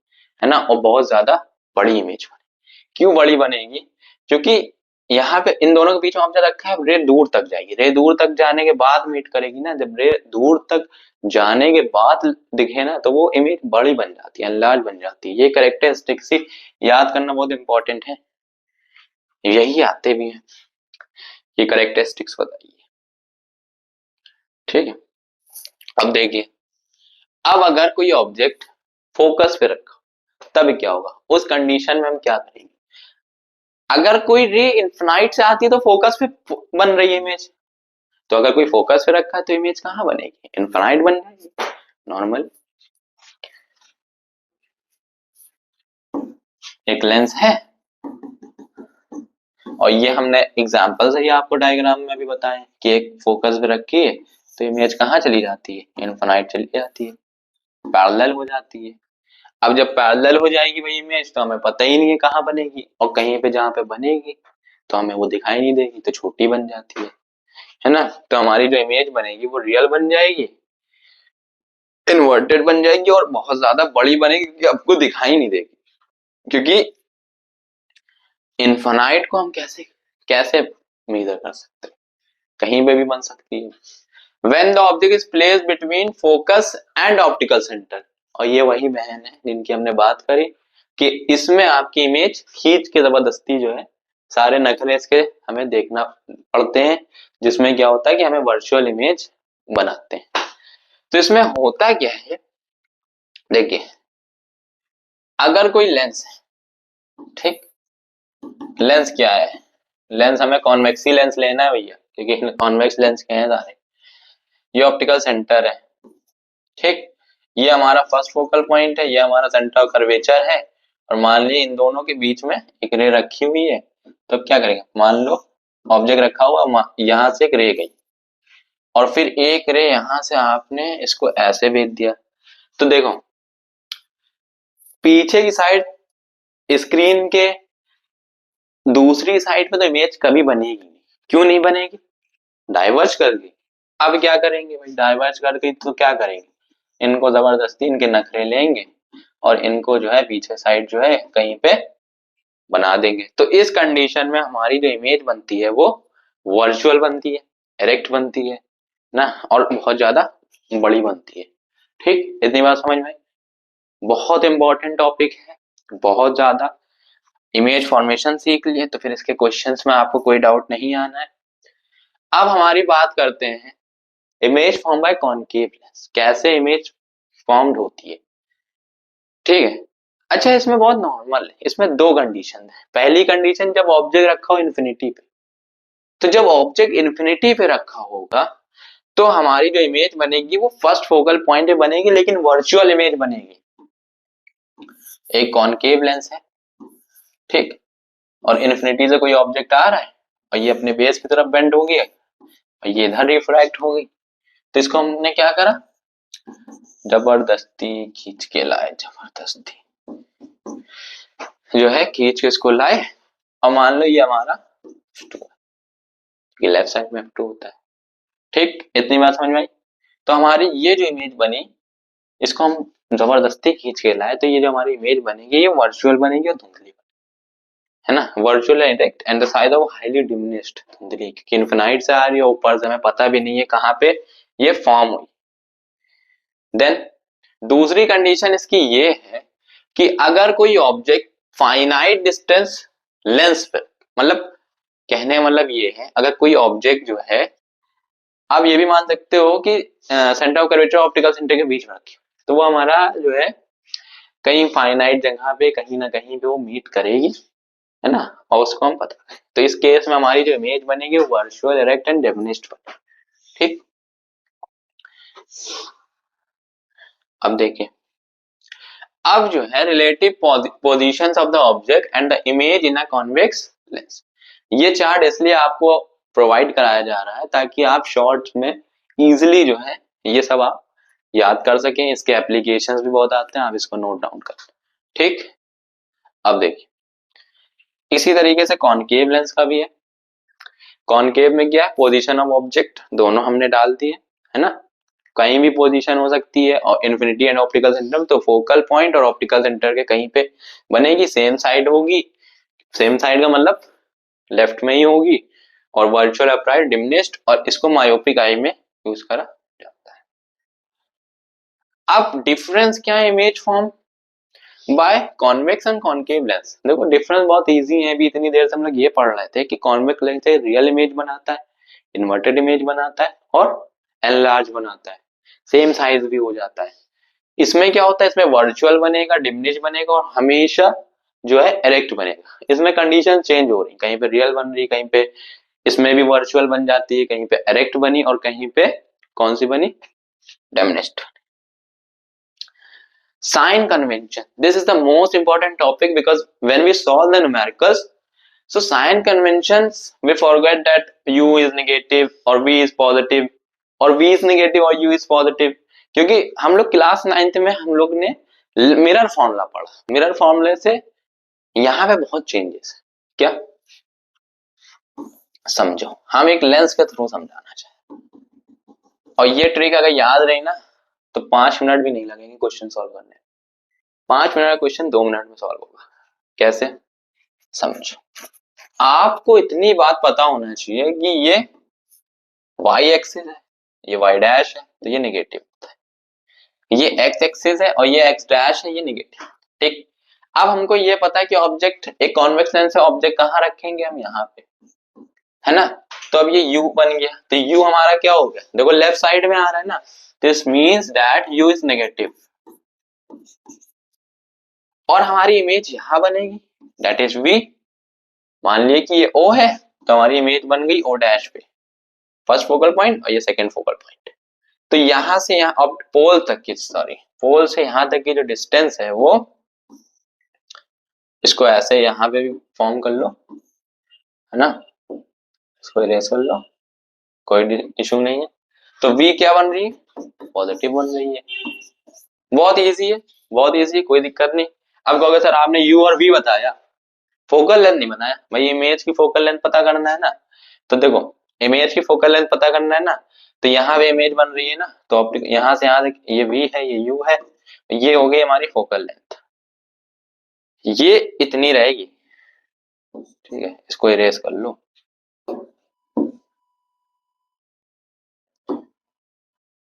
है ना, और बहुत ज्यादा बड़ी इमेज बनेगी। क्यों बड़ी बनेगी, क्योंकि यहाँ पे इन दोनों के बीच में ऑब्जेक्ट रखा है, रे दूर तक जाएगी, रे दूर तक जाने के बाद मीट करेगी ना, जब रे दूर तक जाने के बाद दिखे ना, तो वो इमेज बड़ी बन जाती है, लार्ज बन जाती है। ये कैरेक्टरिस्टिक्स ही याद करना बहुत इंपॉर्टेंट है, यही आते भी हैं, ये कैरेक्टरिस्टिक्स बताइए, ठीक है। अब देखिए अब अगर कोई ऑब्जेक्ट फोकस पे रखा तब क्या होगा, उस कंडीशन में हम क्या करेंगे? अगर कोई रे इन्फिनाइट से आती है तो फोकस पे बन रही है इमेज, तो अगर कोई फोकस पे रखा है तो इमेज कहाँ बनेगी? इन्फिनाइट बन जाएगी नॉर्मल। एक लेंस है और ये हमने एग्जांपल से ही आपको डायग्राम में भी बताया कि एक फोकस पे रखी है तो इमेज कहाँ चली जाती है? इन्फिनाइट चली जाती है, पैरेलल हो जाती है। अब जब पैरेलल हो जाएगी भाई इमेज तो हमें पता ही नहीं है कहाँ बनेगी, और कहीं पे जहाँ पे बनेगी तो हमें वो दिखाई नहीं देगी, तो छोटी बन जाती है ना। तो हमारी जो इमेज बनेगी वो रियल बन जाएगी, इन्वर्टेड बन जाएगी और बहुत ज्यादा बड़ी बनेगी क्योंकि आपको दिखाई नहीं देगी, क्योंकि इन्फिनाइट को हम कैसे कैसे मेजर कर सकते हैं? कहीं पे भी बन सकती है। When the object is placed between focus and optical center, और ये वही बहन है जिनकी हमने बात करी कि इसमें आपकी इमेज खींच के जबरदस्ती जो है सारे नखरे इसके हमें देखना पड़ते हैं, जिसमें क्या होता है कि हमें वर्चुअल इमेज बनाते हैं। तो इसमें होता क्या है, देखिए अगर कोई लेंस है, ठीक, लेंस क्या है? लेंस हमें कॉन्वेक्सी लेंस लेना है भैया, क्योंकि कॉन्वेक्स लेंस क्या है सारे, ये ऑप्टिकल सेंटर है, ठीक। ये हमारा फर्स्ट फोकल पॉइंट है, ये हमारा सेंटर ऑफ कर्वेचर है, और मान लीजिए इन दोनों के बीच में एक रे रखी हुई है, तो क्या करेंगे? मान लो ऑब्जेक्ट रखा हुआ, यहां से एक रे गई और फिर एक रे यहां से आपने इसको ऐसे भेज दिया, तो देखो पीछे की साइड स्क्रीन के दूसरी साइड पे तो इमेज कभी बनेगी नहीं। क्यों नहीं बनेगी? डाइवर्ज कर दी। अब क्या करेंगे भाई, डाइवर्ज कर गई तो क्या करेंगे? इनको जबरदस्ती इनके नखरे लेंगे और इनको जो है पीछे साइड जो है कहीं पे बना देंगे। तो इस कंडीशन में हमारी जो इमेज बनती है वो वर्चुअल बनती है, एरेक्ट बनती है ना, और बहुत ज्यादा बड़ी बनती है। ठीक, इतनी बात समझ में? बहुत इंपॉर्टेंट टॉपिक है, बहुत ज्यादा। इमेज फॉर्मेशन सीख लिए तो फिर इसके क्वेश्चंस में आपको कोई डाउट नहीं आना है। अब हमारी बात करते हैं image form by concave lens, कैसे इमेज फॉर्म्ड होती है, ठीक है। अच्छा, इसमें बहुत नॉर्मल है, इसमें दो कंडीशन है। पहली कंडीशन जब ऑब्जेक्ट रखा हो इन्फिनिटी पे, तो जब ऑब्जेक्ट इन्फिनिटी पे रखा होगा तो हमारी जो इमेज बनेगी वो फर्स्ट फोकल पॉइंट पे बनेगी, लेकिन वर्चुअल इमेज बनेगी। एक कॉनकेव लेंस है, ठीक, और इन्फिनिटी से कोई ऑब्जेक्ट आ रहा है और ये अपने बेस की तरफ बेंड हो गया और ये इधर रिफ्रैक्ट हो गई, तो इसको हमने क्या करा? जबरदस्ती खींच के लाए, जबरदस्ती जो है खींच के इसको लाए, और मान लो ये हमारा ये लेफ्ट साइड में F2 होता है, ठीक। इतनी बात समझ में आई? तो हमारी ये जो इमेज बनी इसको हम जबरदस्ती खींच के लाए, तो ये जो हमारी इमेज बनेगी ये वर्चुअल बनेगी और धुंधली बनेगी, है ना। Virtual direct and the size of highly diminished, धुंधली, क्योंकि इनफिनाइट से आ रही है, ऊपर से हमें पता भी नहीं है कहाँ पे ये फॉर्म हुई। देन दूसरी कंडीशन इसकी ये है कि अगर कोई ऑब्जेक्ट फाइनाइट डिस्टेंस लेंस पे, मतलब कहने का मतलब ये है अगर कोई ऑब्जेक्ट जो है, आप ये भी मान सकते हो कि centre of curvature optical centre के बीच में रखी, तो वो हमारा जो है कहीं फाइनाइट जगह पे कहीं ना कहीं पे वो मीट करेगी, है ना, और उसको हम पता। तो इस केस में हमारी जो इमेज बनेगी वो वर्चुअल डायरेक्ट एंड डिमिनिश्ड बनेगी, ठीक। अब देखिए, अब जो है relative positions of the object and the image in a convex lens, ये चार्ट इसलिए आपको प्रोवाइड कराया जा रहा है ताकि आप शॉर्ट्स में इजीली जो है ये सब आप याद कर सकें। इसके एप्लीकेशंस भी बहुत आते हैं, आप इसको नोट डाउन कर, ठीक। अब देखिए इसी तरीके से कॉनकेव लेंस का भी है। कॉनकेव में क्या है, पोजीशन ऑफ ऑब्जेक्ट दोनों हमने डाल दिए, है ना, कहीं भी पोजीशन हो सकती है, और इन्फिनिटी एंड ऑप्टिकल सेंटर में तो फोकल पॉइंट और ऑप्टिकल सेंटर के कहीं पे बनेगी, सेम साइड होगी, सेम साइड का मतलब लेफ्ट में ही होगी, और वर्चुअल अपराइट डिमिनिश्ड, और इसको मायोपिक आई में यूज करा जाता है। अब डिफरेंस क्या है image form by convex and concave lens? देखो डिफरेंस बहुत इजी है, अभी इतनी देर से हम लोग ये पढ़ रहे थे कि कॉन्वेक्स लेंस रियल इमेज बनाता है, इन्वर्टेड इमेज बनाता है और एनलार्ज बनाता है, सेम साइज भी हो जाता है। इसमें क्या होता है, इसमें वर्चुअल बनेगा, डिमिनिश बनेगा और हमेशा जो है इरेक्ट बनेगा। इसमें कंडीशन चेंज हो रही, कहीं पे रियल बन रही, कहीं पे इसमें भी वर्चुअल बन जाती है, कहीं पे इरेक्ट बनी और कहीं पे कौन सी बनी, diminished. Sign convention. This is the most important topic because when we solve the numericals, so sign conventions, we forget that u is negative or v is positive or v is negative or u is positive, क्योंकि हम लोग class 9th में हम लोग ने mirror formula पढ़ा। Mirror फॉर्मूले से यहाँ पे बहुत चेंजेस है। क्या समझो, हम एक लेंस के थ्रू समझाना चाहें और ये ट्रिक अगर याद रही ना तो 5 मिनट भी नहीं लगेंगे क्वेश्चन सॉल्व करने में। 5 मिनट का क्वेश्चन 2 मिनट में सॉल्व होगा। कैसे, समझो। आपको इतनी बात पता होना चाहिए कि ये y एक्सिस है, ये y डैश है, तो ये नेगेटिव होता है। ये x एक्सिस है और ये x डैश है, ये नेगेटिव। ठीक, अब हमको ये पता है कि ऑब्जेक्ट, एक कॉन्वेक्स लेंस है, ऑब्जेक्ट कहाँ रखेंगे हम, यहाँ पे, है ना। तो अब ये u बन गया, तो u हमारा क्या हो गया, देखो लेफ्ट साइड में आ रहा है ना, this means that u is negative. और हमारी इमेज यहां बनेगी, दैट इज v। मान लिया कि ये O है, तो हमारी इमेज बन गई O डैश पे, फर्स्ट फोकल पॉइंट और ये सेकंड फोकल पॉइंट। तो यहां से यहां, अब पोल तक की, सॉरी पोल से यहां तक की जो डिस्टेंस है वो, इसको ऐसे यहां पे भी फॉर्म कर लो, है ना, इसको इरेज कर लो, कोई इशू नहीं है। तो v क्या बन रही है, पॉजिटिव बन रही है। बहुत इजी है, बहुत इजी है, कोई दिक्कत नहीं। अब कहोगे सर आपने u और v बताया, फोकल लेंथ नहीं बनाया। भाई इमेज की फोकल लेंथ पता करना है ना, तो देखो इमेज की फोकल लेंथ पता करना है ना, तो यहाँ पे इमेज बन रही है ना, तो ऑप्टिक यहाँ से यहाँ ये v है, ये u है, ये हो गई हमारी फोकल लेंथ, ये इतनी रहेगी। ठीक है, इसको इरेज कर लो।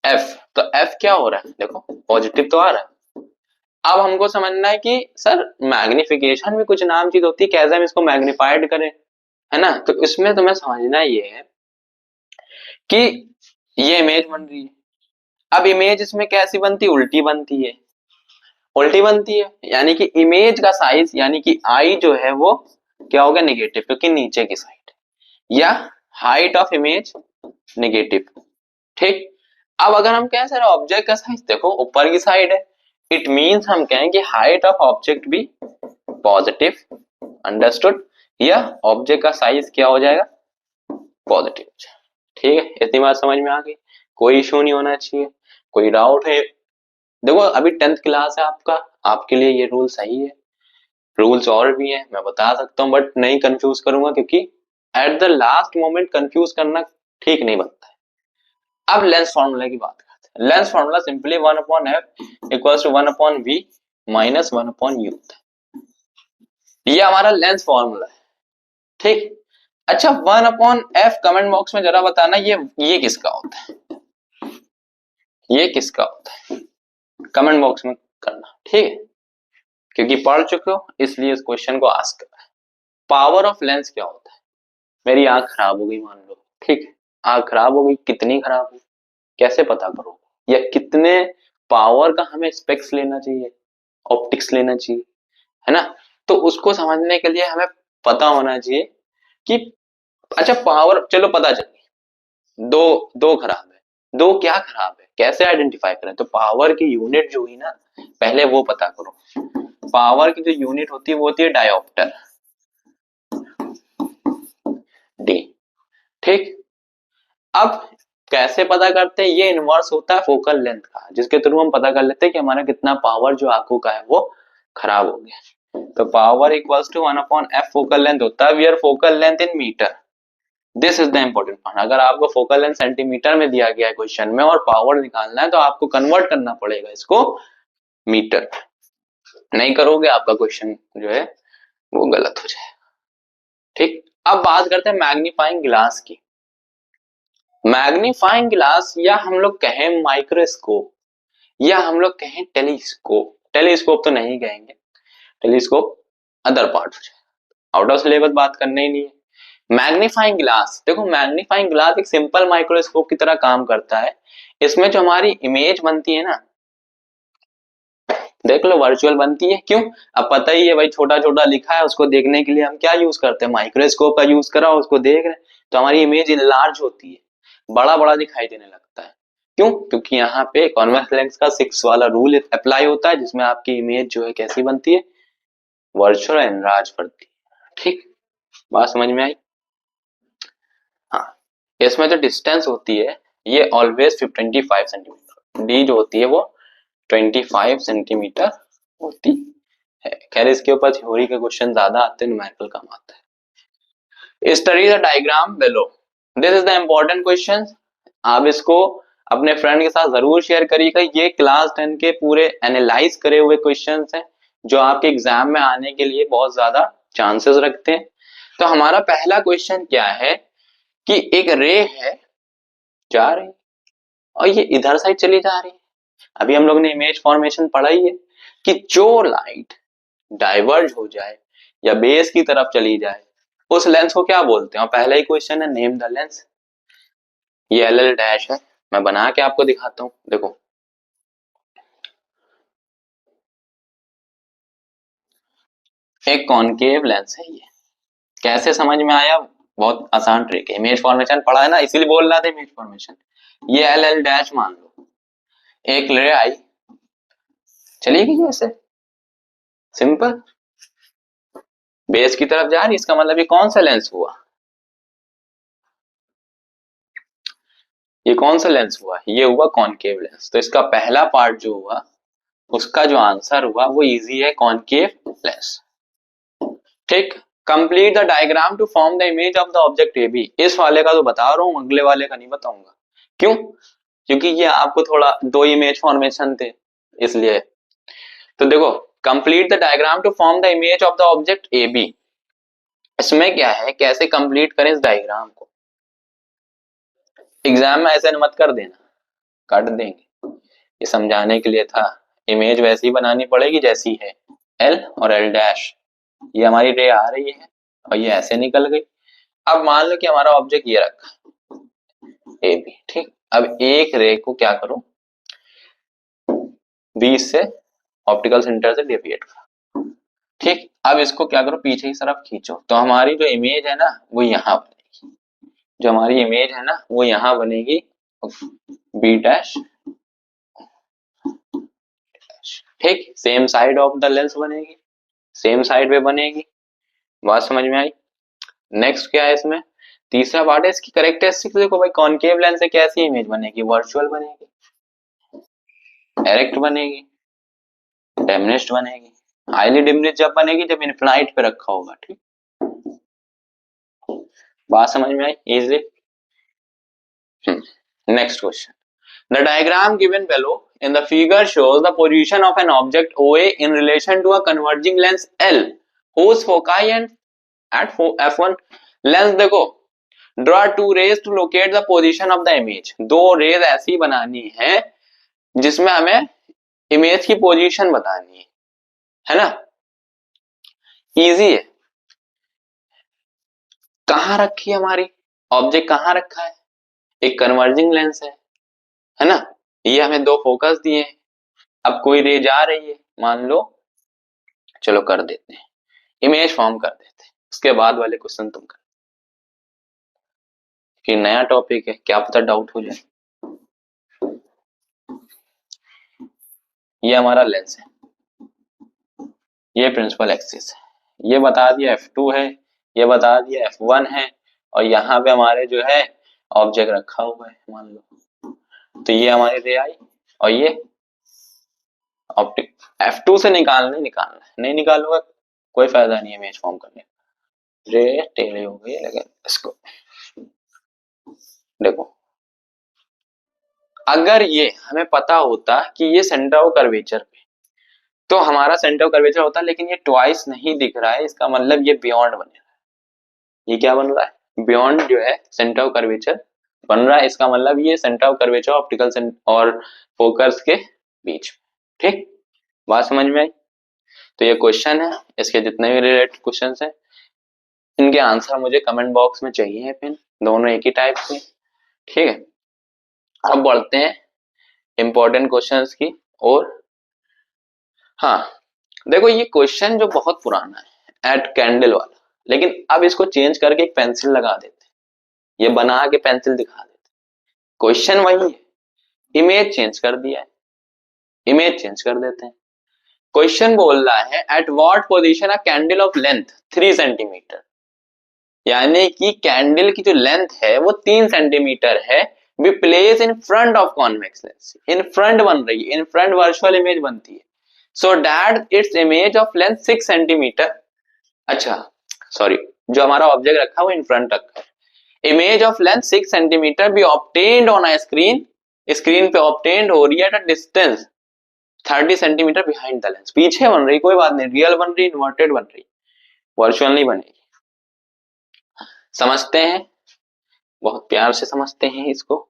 f, तो f क्या हो रहा है, देखो पॉजिटिव तो आ रहा है। अब हमको समझना है कि सर मैग्निफिकेशन में कुछ नाम चीज होती है, कैसे हम इसको मैग्निफाइड करें, है ना। तो इसमें तुम्हें समझना ये है कि ये इमेज बन रही है। अब इमेज इसमें कैसी बनती है, उल्टी बनती है, उल्टी बनती है, यानी कि इमेज का साइज, यानी कि आई जो है वो क्या होगा, नेगेटिव, क्योंकि नीचे की साइड, या हाइट ऑफ इमेज नेगेटिव। ठीक, अब अगर हम कहें सर ऑब्जेक्ट का साइज देखो ऊपर की साइड है, इट मींस हम कहें कि हाइट ऑफ ऑब्जेक्ट भी पॉजिटिव, अंडरस्टूड, या ऑब्जेक्ट का साइज क्या हो जाएगा, पॉजिटिव। ठीक है, इतनी बात समझ में आ गई, कोई इशू नहीं होना चाहिए। कोई डाउट है, देखो अभी 10th क्लास है आपका, आपके लिए ये रूल सही है। रूल्स और भी हैं, मैं बता सकता हूँ, बट नहीं कंफ्यूज करूंगा, क्योंकि at the last moment confuse करना ठीक नहीं बनता है। अब लेंस फॉर्मूला की बात करते हैं। Lens formula simply 1/f equals to 1/v minus 1/u। ये हमारा लेंस फॉर्मूला है। ठीक, अच्छा 1/f कमेंट बॉक्स में जरा बताना ये किसका होता है, ये किसका होता है, कमेंट बॉक्स में करना। ठीक है, क्योंकि पढ़ चुके हो इसलिए इस क्वेश्चन को आस्क कर रहा है। पावर ऑफ लेंस क्या होता है, मेरी आंख खराब हो गई मान लो, ठीक है, आंख खराब हो गई, कितनी खराब हुई कैसे पता करो, या कितने पावर का हमें स्पेक्स लेना चाहिए, ऑप्टिक्स लेना चाहिए, है ना। तो उसको समझने के लिए हमें पता होना चाहिए कि अच्छा पावर, चलो पता चल दो, दो खराब है, दो क्या खराब है, कैसे आइडेंटिफाई करें, तो पावर की यूनिट जो हुई ना, पहले वो पता करो। पावर की जो यूनिट होती है वो होती है डायोप्टर, डी। ठीक, अब कैसे पता करते हैं, ये इनवर्स होता है फोकल लेंथ का, जिसके थ्रू हम पता कर लेते हैं कि हमारा कितना पावर जो आंखों का है वो खराब हो गया। तो power equals to 1/f focal length होता है, where focal length in metre. This is the important point. अगर आपको फोकल लेंथ सेंटीमीटर में दिया गया है क्वेश्चन में और पावर निकालना है, तो आपको कन्वर्ट करना पड़ेगा इसको मीटर, नहीं करोगे आपका क्वेश्चन जो है वो गलत हो जाएगा। ठीक, अब बात करते हैं मैग्नीफाइंग ग्लास की। मैग्नीफाइंग ग्लास, या हम लोग कहें माइक्रोस्कोप, या हम लोग कहें टेलीस्कोप, टेलीस्कोप तो नहीं कहेंगे, टेलीस्कोप अदर पार्ट हो जाएगा, आउट ऑफ सिलेबस बात करने ही नहीं है। मैग्नीफाइंग ग्लास, देखो मैग्नीफाइंग ग्लास एक सिंपल माइक्रोस्कोप की तरह काम करता है। इसमें जो हमारी इमेज बनती है ना, देख लो वर्चुअल बनती है, क्यों? अब पता ही है भाई, छोटा छोटा लिखा है, उसको देखने के लिए हम क्या यूज करते हैं, माइक्रोस्कोप का यूज करा, उसको देख रहे हैं तो हमारी इमेज इनलार्ज होती है, बड़ा बड़ा दिखाई देने लगता है। क्यों? क्योंकि यहाँ पे कॉन्वेक्स लेंस का 6 वाला रूल अप्लाई होता है, जिसमें आपकी इमेज जो है कैसी बनती है, वर्चुअल एनलार्ज बनती है। ठीक, बात समझ में आई? हाँ, इसमें जो डिस्टेंस होती है ये ऑलवेज 25 सेंटीमीटर, डी जो होती है वो 25 सेंटीमीटर होती है। खैर इसके ऊपर थ्योरी के क्वेश्चन ज्यादा आते हैं, न्यूमेरिकल कम आता है। Study the diagram below, this is the important question. आप इसको अपने फ्रेंड के साथ जरूर शेयर करिएगा, ये क्लास 10 के पूरे एनालाइज करे हुए क्वेश्चन हैं जो आपके एग्जाम में आने के लिए बहुत ज्यादा चांसेस रखते हैं। तो हमारा पहला क्वेश्चन क्या है कि एक रे है जा रही और ये इधर साइड चली जा रही है। अभी हम लोग ने इमेज फॉर्मेशन पढ़ा ही है कि जो लाइट डाइवर्ज हो जाए या बेस की तरफ चली जाए उस लेंस को क्या बोलते हैं, और पहला ही क्वेश्चन है नेम द लेंस। ये एल एल डैश है, मैं बना के आपको दिखाता हूं, देखो एक कॉनकेव लेंस है ये। कैसे समझ में आया? बहुत आसान ट्रिक है, इमेज फॉर्मेशन पढ़ा है ना, इसीलिए बोल रहा था इमेज फॉर्मेशन। ये एल एल डैश मान लो, एक रे आई चली गई ऐसे, सिंपल बेस की तरफ जा रही, इसका मतलब ये कौन सा लेंस हुआ, ये कौन सा लेंस हुआ, ये हुआ कॉनकेव लेंस। तो इसका पहला पार्ट जो हुआ उसका जो आंसर हुआ वो इजी है, कॉनकेव लेंस। ठीक, complete the diagram to form the image of the object A B. इस वाले का तो बता रहा हूं, अगले वाले का नहीं बताऊंगा। क्यों? क्योंकि ये आपको थोड़ा दो इमेज फॉर्मेशन थे इसलिए। तो देखो, complete the diagram to form the image of the object A B. इसमें क्या है, कैसे कंप्लीट करें इस डायग्राम को। एग्जाम में ऐसे मत कर देना, काट देंगे, ये समझाने के लिए था। इमेज वैसी बनानी पड़ेगी जैसी है, एल और एल डैश, ये हमारी रे आ रही है और ये ऐसे निकल गई। अब मान लो कि हमारा ऑब्जेक्ट ये रखा ए बी, ठीक। अब एक रे को क्या करो, 20 से ऑप्टिकल सेंटर से डेविएट करो, ठीक। अब इसको क्या करो, पीछे की तरफ खींचो, तो हमारी जो इमेज है ना वो यहाँ बनेगी, जो हमारी इमेज है ना वो यहाँ बनेगी, बी डैश, ठीक। Same side of the lens बनेगी, सेम साइड पे बनेगी। बात समझ में आई? नेक्स्ट क्या है इसमें, तीसरा पार्ट है इसकी कैरेक्टरिस्टिक्स। देखो भाई, कॉनकेव लेंस से कैसी इमेज बनेगी, वर्चुअल बनेगी, डायरेक्ट बनेगी, डिमिनिश्ड बनेगी। हाईली डिमिनिश्ड जब बनेगी जब इनफिनाइट पे रखा होगा, ठीक। बात समझ में आई easy? Next question, the diagram given below in the figure shows the position of an object OA in relation to a converging lens L whose foci and at f1 lens। देखो, draw two rays to locate the position of the image। दो raise ऐसी बनानी है जिसमें हमें image की position बतानी है ना, इजी है। कहां रखी है हमारी ऑब्जेक्ट, कहां रखा है, एक कन्वर्जिंग लेंस है ना, ये हमें दो फोकस दिए हैं। अब कोई रे जा रही है मान लो, चलो कर देते हैं, इमेज फॉर्म कर देते हैं, उसके बाद वाले क्वेश्चन तुम कर, कि नया टॉपिक है, क्या पता डाउट हो जाए। ये हमारा लेंस है, ये प्रिंसिपल एक्सिस है, ये बता दिया f2 है, ये बता दिया f1 है, और यहाँ पे हमारे जो है ऑब्जेक्ट रखा हुआ है मान लो, तो ये हमारी रे आई और ये ऑप्टिक। f2 से निकालना है, नहीं निकालूंगा कोई फायदा नहीं है इमेज फॉर्म करने, रे टेढ़े हो गई। लेकिन इसको देखो, अगर ये हमें पता होता कि ये सेंटर ऑफ कर्वेचर पे, तो हमारा सेंटर ऑफ कर्वेचर होता, लेकिन ये ट्वाइस नहीं दिख रहा है, इसका मतलब ये बियॉन्ड बने रहा है। ये क्या बन रहा है, बियॉन्ड जो है सेंटर ऑफ कर्वेचर बन रहा है, इसका मतलब ये सेंटर ऑफ कर्वेचर ऑप्टिकल और फोकस के बीच, ठीक। बात समझ में आई? तो ये क्वेश्चन है, इसके जितने भी रिलेटेड क्वेश्चन है इनके आंसर मुझे कमेंट बॉक्स में चाहिए, फिर दोनों एक ही टाइप के, ठीक है। अब बढ़ते हैं इंपॉर्टेंट क्वेश्चंस की और। हाँ देखो ये क्वेश्चन जो बहुत पुराना है एट कैंडल वाला, लेकिन अब इसको चेंज करके एक पेंसिल लगा देते, ये बना के पेंसिल दिखा देते, क्वेश्चन वही है, इमेज चेंज कर दिया है, इमेज चेंज कर देते हैं। क्वेश्चन बोल रहा है at what position a candle of length 3 centimetre, यानी कि कैंडल की जो लेंथ है वो 3 सेंटीमीटर है, be place in front of convex lens, in front बन रही है, इन फ्रंट वर्चुअल इमेज बनती है, so that its image of length 6 centimetre. अच्छा सॉरी, जो हमारा ऑब्जेक्ट रखा है वो इन फ्रंट रखा है, image of length 6 centimetre B obtained on a screen, screen पे ऑब्टेन्ड हो रही है eight a distance 30 centimetre behind the lens, पीछे बन रही, कोई बात नहीं, रियल बन रही, इन्वर्टेड बन रही, वर्चुअल नहीं बनेगी। समझते हैं, बहुत प्यार से समझते हैं इसको।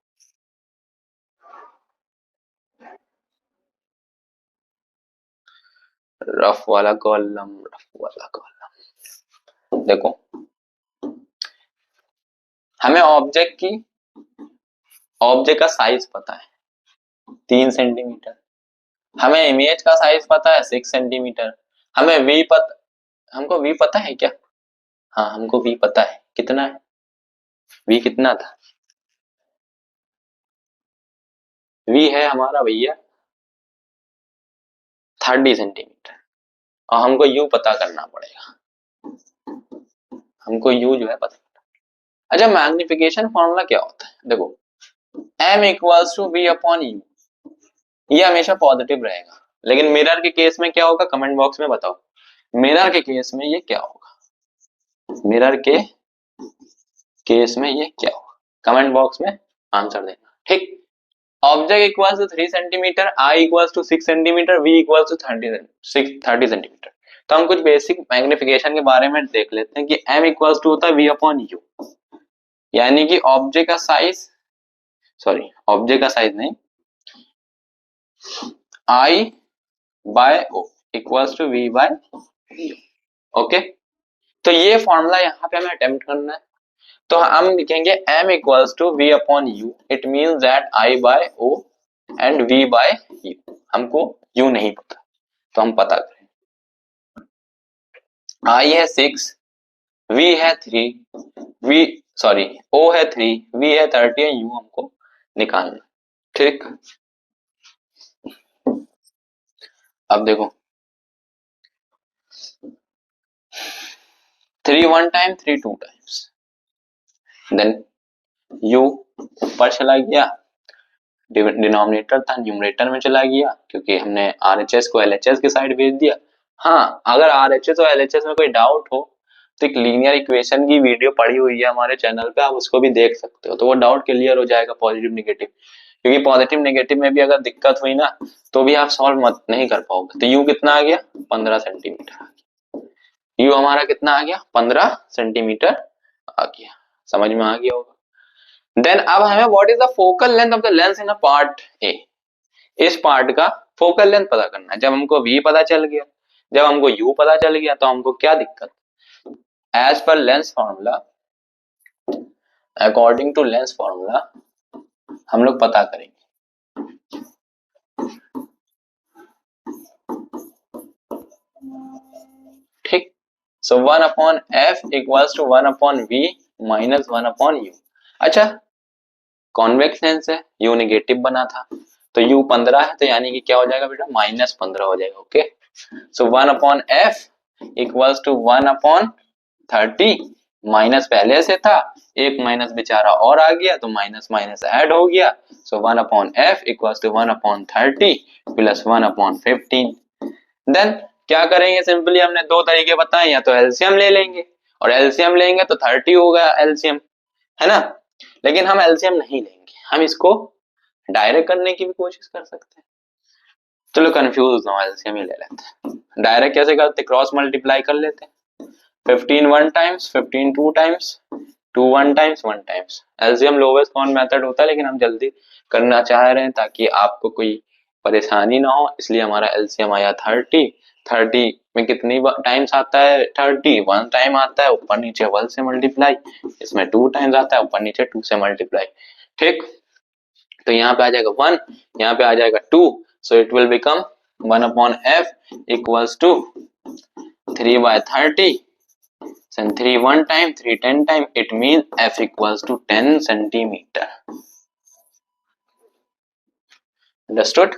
रफ वाला कॉलम, रफ वाला कॉलम, देखो हमें ऑब्जेक्ट का साइज पता है 3 सेंटीमीटर, हमें इमेज का साइज पता है 6 सेंटीमीटर, हमें हमको वी पता है क्या? हाँ हमको वी पता है, कितना है वी, कितना था वी है हमारा भैया 30 सेंटीमीटर, और हमको यू पता करना पड़ेगा, हमको यू जो है पता। अच्छा मैग्निफिकेशन फॉर्मूला क्या होता है, देखो m equals to v upon u, ये हमेशा पॉजिटिव रहेगा, लेकिन मिरर के केस में क्या होगा कमेंट बॉक्स में बताओ, मिरर के केस में ये क्या होगा, मिरर के केस में ये क्या होगा, कमेंट बॉक्स में आंसर देना, ठीक। Object equals to 3 centimetre, I equals to 6 centimetre, v equals to 30 centimetre. तो हम कुछ बेसिक मैग्निफिकेशन के बारे में देख लेते हैं कि m इक्वल्स टू होता है v अपॉन यू, यानी कि ऑब्जेक्ट का साइज, सॉरी ऑब्जेक्ट का साइज नहीं, I by O equals to v by u, okay. तो ये फॉर्मूला यहाँ पे हमें अटेम्प्ट करना है, तो हम लिखेंगे m equals to v upon u, it means that I by O and v by u, हमको u नहीं पता तो हम पता करें, I है 6, v है 3, v सॉरी o है 3, v है 30 है, u हमको निकालना, ठीक। अब देखो 3 1 टाइम 3 2 टाइम्स, देन u ऊपर चला गया, डिनोमिनेटर था न्यूमरेटर में चला गया, क्योंकि हमने RHS को LHS के साइड भेज दिया। हाँ अगर RHS और LHS में कोई डाउट हो तो एक लीनियर इक्वेशन की वीडियो पड़ी हुई है हमारे चैनल पे, आप उसको भी देख सकते हो, तो वो डाउट क्लियर हो जाएगा पॉजिटिव नेगेटिव, क्योंकि पॉजिटिव नेगेटिव में भी अगर दिक्कत हुई ना तो भी आप सॉल्व मत नहीं कर पाओगे। तो यू कितना आ गया 15 सेंटीमीटर, यू हमारा कितना आ गया 15 सेंटीमीटर आ गया, समझ में आ गया होगा। देन अब हमें what is the focal length of the lens in a part A, इस पार्ट का फोकल लेंथ पता करना है। जब हमको v पता चल गया, जब हमको u पता चल गया, तो हमको क्या दिक्कत, एज पर lens formula, according to lens formula हम लोग पता करेंगे, ठीक। So 1 upon F equals to 1 upon v minus 1 upon u. अच्छा कॉन्वेक्स लेंस है, यू नेगेटिव बना था, तो यू 15 है, तो यानी कि क्या हो जाएगा बेटा -15 हो जाएगा, okay. So 1 upon F equals to 1 upon 30, minus पहले से था, एक माइनस बेचारा और आ गया तो माइनस माइनस ऐड हो गया, so 1 upon F equals to 1 upon 30 plus 1 upon 15। Then क्या करेंगे, सिंपली हमने दो तरीके बताए, या तो एलसीएम ले लेंगे, और एलसीएम लेंगे तो 30 होगा एलसीएम, है ना, लेकिन हम एलसीएम नहीं लेंगे, हम इसको डायरेक्ट करने की भी कोशिश कर सकते हैं। चलो कंफ्यूज ना हो, एलसीएम ही ले लेते हैं। डायरेक्ट कैसे करते, क्रॉस मल्टीप्लाई कर लेते हैं, 15 1 times, 15 2 times, 2 1 times 1 times. LCM lowest common method होता है, लेकिन हम जल्दी करना चाह रहे हैं ताकि आपको कोई परेशानी ना हो, इसलिए हमारा एलसीएम आया 30। 30 में कितनी टाइम्स आता है, 30 1 टाइम आता है, ऊपर नीचे 1 से मल्टीप्लाई, इसमें 2 टाइम्स आता है, ऊपर नीचे 2 से मल्टीप्लाई, ठीक। तो यहाँ पे आ जाएगा 1, यहाँ पे आ जाएगा 2, so it will become 1/f equals to 3/30 and 3 1 time 3 10 time, it means f equals to 10 centimeter. Understood?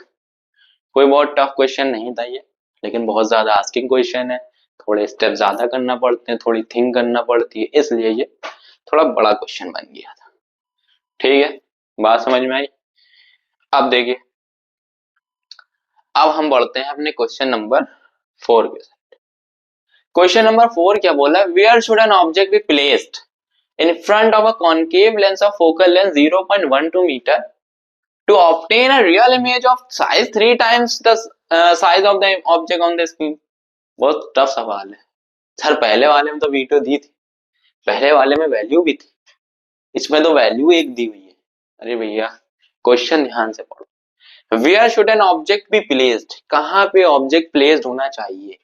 कोई बहुत टफ क्वेश्चन नहीं था ये, लेकिन बहुत ज्यादा आस्किंग क्वेश्चन है, थोड़े स्टेप ज्यादा करना पड़ते हैं, थोड़ी थिंक करना पड़ती है, इसलिए ये थोड़ा बड़ा क्वेश्चन बन गया था। ठीक है, बात समझ में आई? अब देखिए, अब हम बढ़ते हैं अपने क्वेश्चन नंबर 4 के साथ। क्वेश्चन नंबर 4 क्या बोला है? Where should an object be placed in front of a concave lens of focal length 0.12 metre to obtain a real image of size 3 times the size of the object on the screen। बहुत tough सवाल है sir, पहले वाले में तो video दी थी, पहले वाले में वैल्यू भी थी, इसमें तो वैल्यू एक दी हुई है। अरे भैया क्वेश्चन ध्यान से पढ़ो। Where should an object be placed, कहाँ पे ऑब्जेक्ट प्लेस्ड होना चाहिए?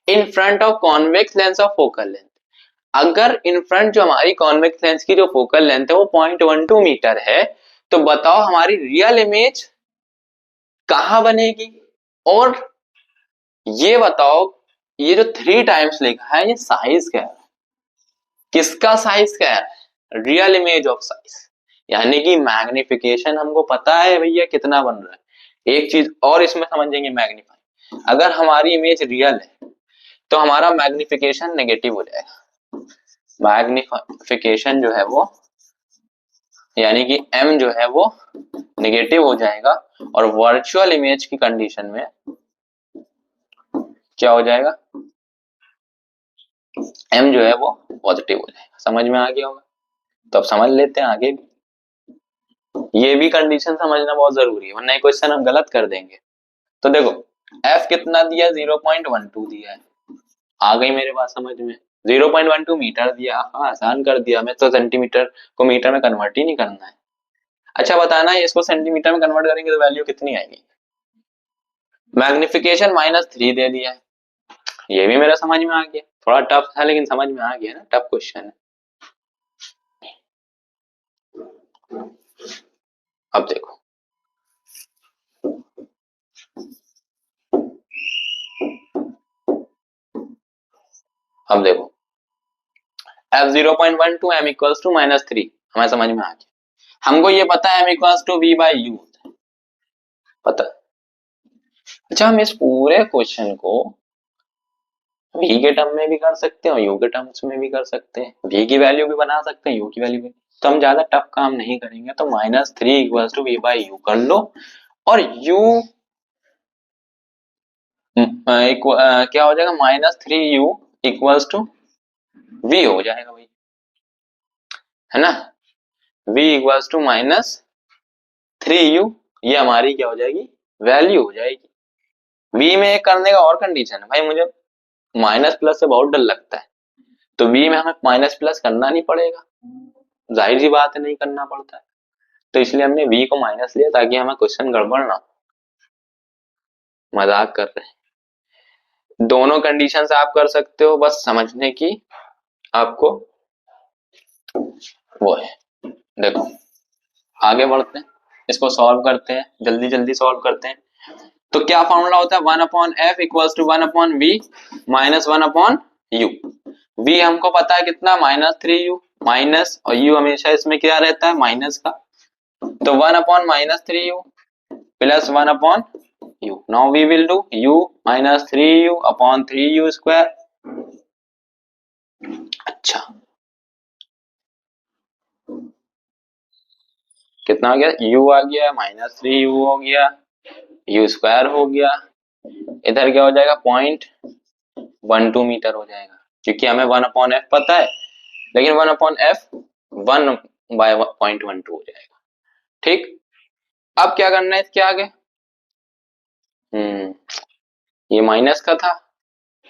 In front of convex lens of focal length. अगर इन फ्रंट जो हमारी कॉन्वेक्स लेंस की जो फोकल लेंथ है वो 0.12 मीटर है, तो बताओ हमारी रियल इमेज कहां बनेगी? और ये बताओ, ये जो 3 टाइम्स लिखा है ये साइज क्या है? किसका साइज क्या है? रियल इमेज ऑफ साइज, यानी कि मैग्निफिकेशन हमको पता है भैया कितना बन रहा है। एक चीज और इसमें समझेंगे, मैग्नीफाई, अगर हमारी इमेज रियल है तो हमारा मैग्निफिकेशन नेगेटिव हो जाएगा। मैग्निफिकेशन जो है वो, यानी कि m जो है वो नेगेटिव हो जाएगा, और वर्चुअल इमेज की कंडीशन में क्या हो जाएगा? m जो है वो पॉजिटिव हो जाएगा। समझ में आ गया होगा? तो अब समझ लेते हैं आगे भी। ये भी कंडीशन समझना बहुत जरूरी है, वरना क्वेश्चन हम गलत कर देंगे। तो देखो f कितना दिया? 0.12 दिया है, आ गई मेरे पास समझ में। 0.12 मीटर दिया, आसान कर दिया, मैं तो सेंटीमीटर को मीटर में कन्वर्ट ही नहीं करना है। अच्छा बताना है, इसको सेंटीमीटर में कन्वर्ट करेंगे तो वैल्यू कितनी आएगी? मैग्निफिकेशन -3 दे दिया है, ये भी मेरा समझ में आ गया। थोड़ा टफ था लेकिन समझ में आ गया ना, टफ क्वेश्चन है। अब देखो, अब देखो f 0.12 m इक्वल्स टू -3 हमें समझ में आ गया। हमको ये पता है m equals to v by u पता है। अच्छा, हम इस पूरे क्वेश्चन को v के टर्म में भी कर सकते हैं और u के टर्म्स में भी कर सकते हैं, v की वैल्यू भी बना सकते हैं, u की वैल्यू भी। तो हम ज्यादा टफ काम नहीं करेंगे, तो -3 equals to v by u कर लो, और u क्या हो जाएगा? -3u इक्वल्स टू v हो जाएगा भाई, है ना? v इक्वल्स टू -3u, ये हमारी क्या हो जाएगी? वैल्यू हो जाएगी। v में एक करने का और कंडीशन है भाई, मुझे माइनस प्लस से बहुत डर लगता है, तो v में हमें माइनस प्लस करना नहीं पड़ेगा, जाहिर सी बात है नहीं करना पड़ता है, तो इसलिए हमने v को माइनस लिया ताकि हमें क्वेश्चन गड़बड़ ना हो। मजाक कर रहे हैं, दोनों कंडीशन से आप कर सकते हो, बस समझने की आपको वो है। देखो आगे बढ़ते हैं, इसको सॉल्व करते हैं, जल्दी जल्दी सॉल्व करते हैं। तो क्या फॉर्मूला होता है? 1/f equals to 1/v minus 1/u। v हमको पता है कितना? -3u, माइनस, और u हमेशा इसमें क्या रहता है? माइनस का, तो 1/-3u plus 1/u। Now we will do u -3u upon 3u square. अच्छा कितना आ गया? u आ गया, -3u हो गया, u स्क्वायर हो गया, इधर क्या हो जाएगा? 0.12 मीटर हो जाएगा, क्योंकि हमें 1/f पता है, लेकिन 1/f 1/0.12 हो जाएगा। ठीक, अब क्या करना है इसके आगे? ये माइनस का था,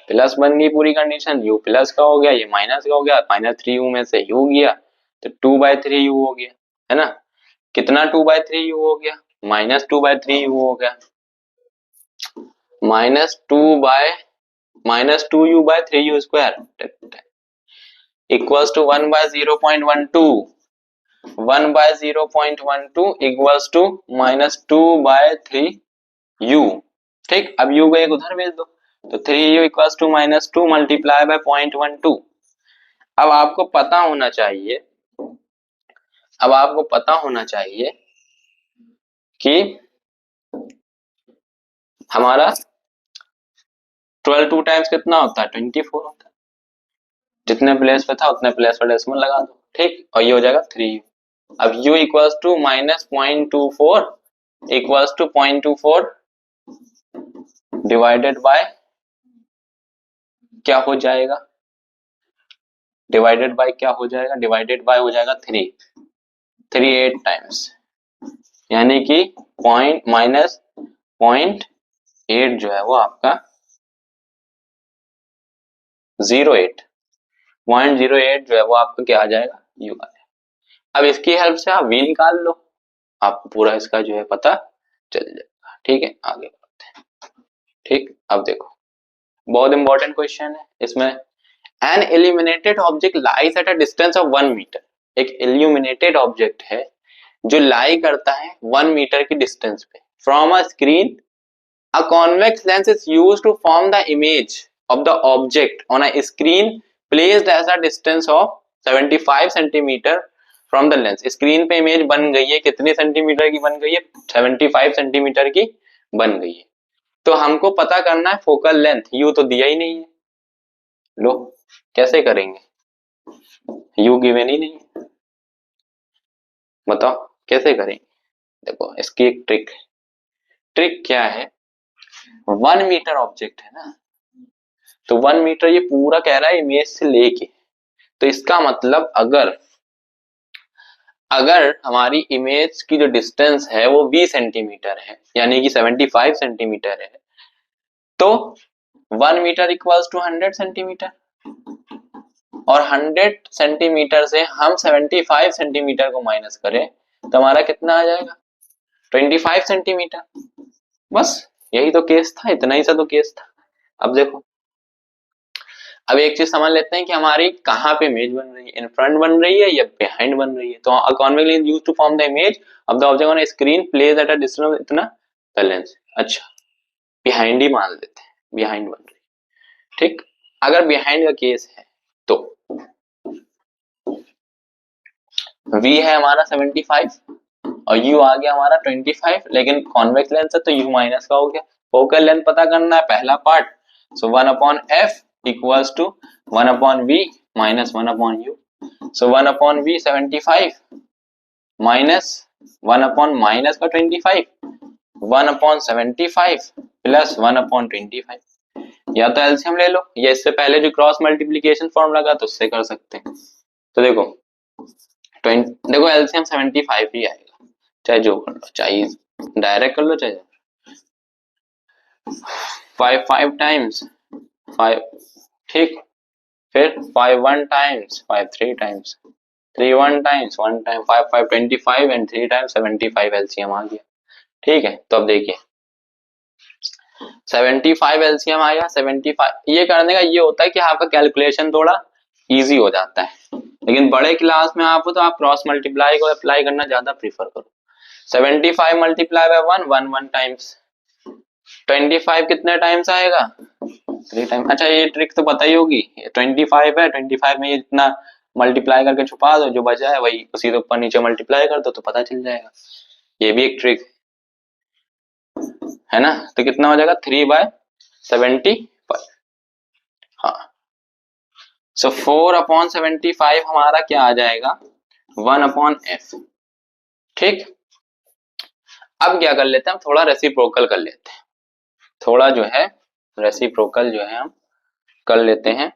प्लस बन गई पूरी कंडीशन, u प्लस का हो गया, ये माइनस का हो गया, -3u में से u गया, तो 2/3u हो गया, है ना? कितना 2/3u हो गया? -2/3u हो गया, -2u/3u square equals to 1/0.12, 1/0.12 equals to -2/3u। ठीक, अब u को एक उधर भेज दो, तो 3u equals to -2 multiply by 0.12। अब आपको पता होना चाहिए, अब आपको पता होना चाहिए कि हमारा 12 टू टाइम्स कितना होता है, 24 होता है। जितने प्लेस पे था उतने प्लेस पर डेसिमल लगा दो, ठीक, और ये हो जाएगा 3u। अब u equals to -0.24 equals to 0.24 divided by क्या हो जाएगा, डिवाइडेड बाय क्या हो जाएगा, डिवाइडेड बाय हो जाएगा 38 टाइम्स, यानी कि -0.8 जो है वो आपका 0.08 जो है वो आपका क्या आ जाएगा, यू आ जाएगा। अब इसकी हेल्प से आप v निकाल लो, आपको पूरा इसका जो है पता चल जाएगा। ठीक है, आगे बढ़ते हैं। ठीक, अब देखो बहुत इंपॉर्टेंट क्वेश्चन है इसमें। An illuminated object lies at a distance of 1 metre. एक इल्यूमिनेटेड ऑब्जेक्ट है जो लाई करता है 1 मीटर की डिस्टेंस पे from a screen. A convex lens is used to form the image of the object on a screen placed at a distance of 75 centimeter from the lens। Screen पे image बन गई है, कितने centimetre की बन गई है, 75 सेंटीमीटर की बन गई है। तो हमको पता करना है फोकल लेंथ, यू तो दिया ही नहीं है, लो कैसे करेंगे, यू गिवन ही नहीं है, बताओ कैसे करेंगे। देखो इसकी एक ट्रिक, ट्रिक क्या है, 1 मीटर ऑब्जेक्ट है ना, तो 1 मीटर ये पूरा कह रहा है इमेज से लेके, तो इसका मतलब अगर अगर हमारी इमेज की जो डिस्टेंस है वो 20 सेंटीमीटर है, यानी कि 75 सेंटीमीटर है, तो 1 मीटर इक्वल्स टू 100 सेंटीमीटर, और 100 सेंटीमीटर से हम 75 सेंटीमीटर को माइनस करें तो हमारा कितना आ जाएगा, 25 सेंटीमीटर। बस यही तो केस था, इतना ही सा तो केस था। अब देखो, अब एक चीज समझ लेते हैं कि हमारी कहाँ पे इमेज बन रही है, इन फ्रंट बन रही है या बिहाइंड बन रही है। तो a convex lens used to form the image of the object on a screen placed at a distance of इतना द लेंस। अच्छा, बिहाइंड ही मान लेते हैं, बिहाइंड बन रही है। ठीक, अगर बिहाइंड का केस है तो v है हमारा 75 और u आ गया हमारा 25, लेकिन कॉन्वेक्स लेंस है तो u माइनस का हो गया। फोकल लेंथ पता करना है, पहला part, so 1 upon f equals to 1 upon v minus 1 upon u। So 1 upon v 75 minus 1 upon minus का 25, 1 अपॉन 75 प्लस 1 अपॉन 25। या तो एलसीएम ले लो, या इससे पहले जो क्रॉस मल्टीप्लीकेशन फॉर्म लगा तो उससे कर सकते हैं। तो देखो 20, देखो एलसीएम 75 ही आएगा, चाहे जो कर लो, चाहे डायरेक्ट कर लो, चाहे 5 टाइम्स 5, ठीक, फिर 5 1 times 5 3 times 3 1 times 1 time 5 5 25 and 3 times 75 LCM आ गया। ठीक है, तो अब देखिए 75 एलसीएम आया, 75 ये करने का ये होता है कि आपका कैलकुलेशन थोड़ा इजी हो जाता है, लेकिन बड़े क्लास में आप हो तो आप क्रॉस मल्टीप्लाई को अप्लाई करना ज्यादा प्रीफर करो। 75 मल्टीप्लाई बाय 1 1 1 टाइम्स, 25 कितने टाइम्स आएगा, 3 टाइम। अच्छा ये ट्रिक तो पता ही होगी, 25 है, 25 में ये इतना मल्टीप्लाई करके छुपा दो, जो बचा है वही उसी के ऊपर नीचे मल्टीप्लाई कर दो तो पता चल जाएगा। ये भी एक ट्रिक है ना, तो कितना हो जाएगा 3/75। हाँ, सो 4/75 हमारा क्या आ जाएगा, 1/f। ठीक, अब क्या कर लेते हैं हम, थोड़ा रेसिप्रोकल कर लेते हैं, थोड़ा जो है रेसिप्रोकल जो है हम कर लेते हैं।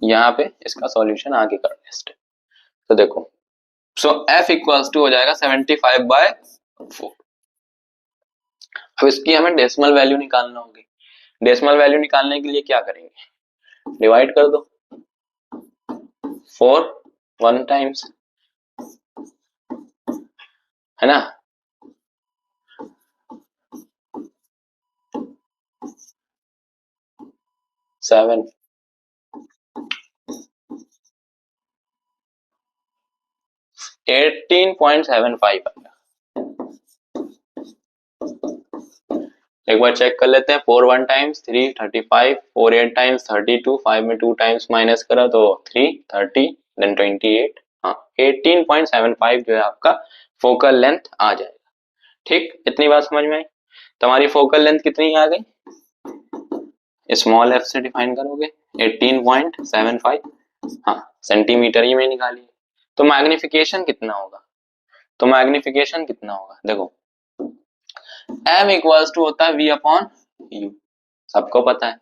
यहाँ पे इसका सॉल्यूशन आगे कर नेक्स्ट। तो देखो, सो f इक्वल्स टू हो जाएगा 75/4। अब इसकी हमें डेसिमल वैल्यू निकालना होगी। डेसिमल वैल्यू निकालने के लिए क्या करेंगे, डिवाइड कर दो 4 1 टाइम्स, है ना, 7 18.75 आएगा। एक बार चेक कर लेते हैं। 4 1 टाइम्स 3 35, 4 8 टाइम्स 32, 5 में 2 टाइम्स माइनस करा तो 3 30 देन 28, हाँ 18.75 जो है आपका फोकल लेंथ आ जाएगा। ठीक, इतनी बात समझ में आई। तो हमारी फोकल लेंथ कितनी आ गई, स्मॉल एफ से डिफाइन करोगे 18.75, हाँ सेंटीमीटर ही में निकालिए। तो मैग्निफिकेशन कितना होगा, तो मैग्निफिकेशन कितना होगा, देखो m इक्वल्स टू होता है v अपॉन u, सबको पता है।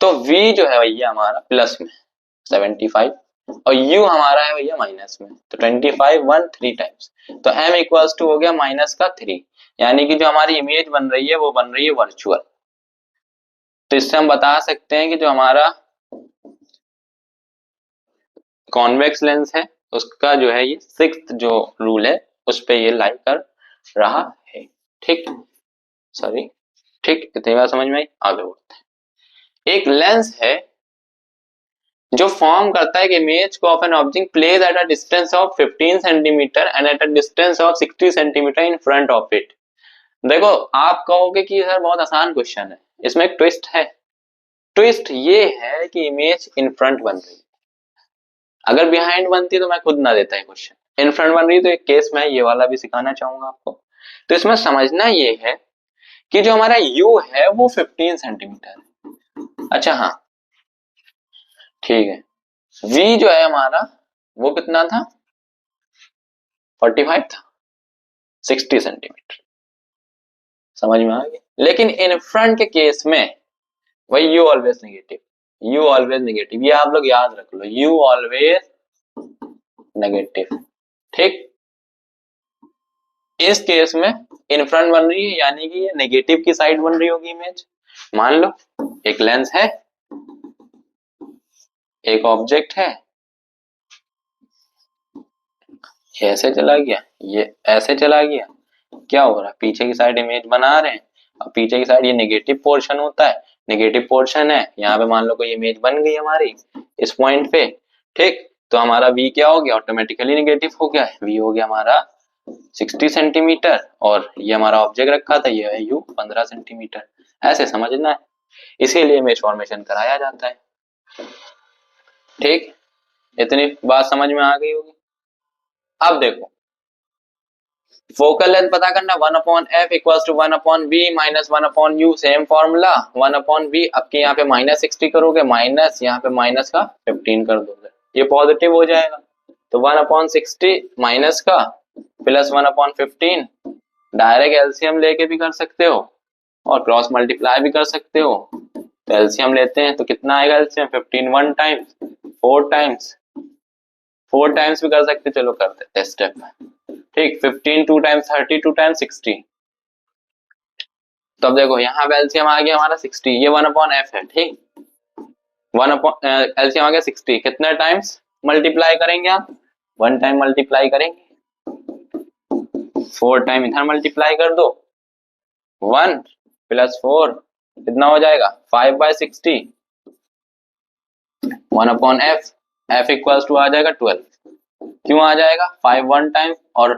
तो v जो है भैया हमारा प्लस में 75 और u हमारा है भैया माइनस में, तो 25 1 3 टाइम्स, तो m इक्वल्स टू हो गया माइनस का 3, यानी कि जो हमारी इमेज बन रही है वो बन रही है वर्चुअल। तो इससे हम बता सकते हैं कि जो हमारा कॉन्वेक्स लेंस है उसका जो है ये सिक्स्थ जो रूल है उस पे ये लाई कर रहा है। ठीक, सॉरी, ठीक, इतनी बात समझ में आई। आगे बढ़ते हैं। एक लेंस है जो फॉर्म करता है कि इमेज को of an object place at a distance of 15 centimetre and eight a distance of 60 centimetre in front of it. देखो आप कहोगे कि सर बहुत आसान क्वेश्चन है, इसमें एक ट्विस्ट है। ट्विस्ट ये है कि इमेज इन फ्रंट बन रही है, अगर बिहाइंड बनती तो मैं खुद ना देता है क्वेश्चन। इन फ्रंट बन रही तो एक केस मैं ये वाला भी सिखाना चाहूंगा आपको। तो इसमें समझना ये है कि जो हमारा u है वो 15 सेंटीमीटर है। अच्छा हाँ ठीक है, v जो है हमारा वो कितना था, 45 था, 60 सेंटीमीटर, समझ में आ गया। लेकिन इन फ्रंट के केस में वही u always negative, u always negative, ये आप लोग याद रख लो, u ऑलवेज नेगेटिव। ठीक, इस केस में इन फ्रंट बन रही है यानी कि ये नेगेटिव की साइड बन रही होगी इमेज। मान लो एक लेंस है, एक ऑब्जेक्ट है, ये ऐसे चला गया, ये ऐसे चला गया, क्या हो रहा है, पीछे की साइड इमेज बना रहे हैं, अब पीछे की साइड ये नेगेटिव पोर्शन होता है, नेगेटिव पोर्शन है, यहाँ पे मान लो कोई इमेज बन गई हमारी इस पॉइंट पे। ठीक, तो हमारा v क्या हो गया, ऑटोमेटिकली नेगेटिव हो गया है, v हो गया हमारा 60 सेंटीमीटर और ये हमारा ऑब्जेक्ट रखा था ये है u 15 सेंटीमीटर। ऐसे समझना है, इसीलिए इमेज फॉर्मेशन कराया जाता है। ठीक, इतनी बात समझ में आ गई होगी। अब देखो फोकल लेंथ पता करना, 1 upon F equals to 1 upon b minus 1 upon u, same formula 1 upon b. अब के यहाँ पे माइनस 60 करोगे, माइनस यहाँ पे माइनस का 15 कर दोगे, ये पॉजिटिव हो जाएगा। तो 1 अपॉन 60 माइनस का प्लस 1 अपॉन 15, डायरेक्ट एलसीएम लेके भी कर सकते हो और क्रॉस मल्टीप्लाई भी कर सकते हो। तो एलसीएम लेते हैं तो कितना आएगा एलसीएम, 15 1 टाइम्स, 4 टाइम्स, 4 टाइम्स भी कर सकते, चलो कर देते हैं स्टेप में। ठीक, 15 2 टाइम्स 30, 2 टाइम्स 60। तो अब देखो यहाँ पे एलसीएम आ गया हमारा 60, ये 1 अपॉन एफ है। ठीक, 1 अपॉन एलसीएम आ गया 60, कितने टाइम्स मल्टीप्लाई करेंगे आप, 1 टाइम मल्टीप्लाई करेंगे, 4 टाइम इधर मल्टीप्लाई कर दो, 1 प्लस 4 कितना हो जाएगा 5/60, 1 upon F, F equals to आ जाएगा 12। क्यों आ जाएगा, 5 1 टाइम और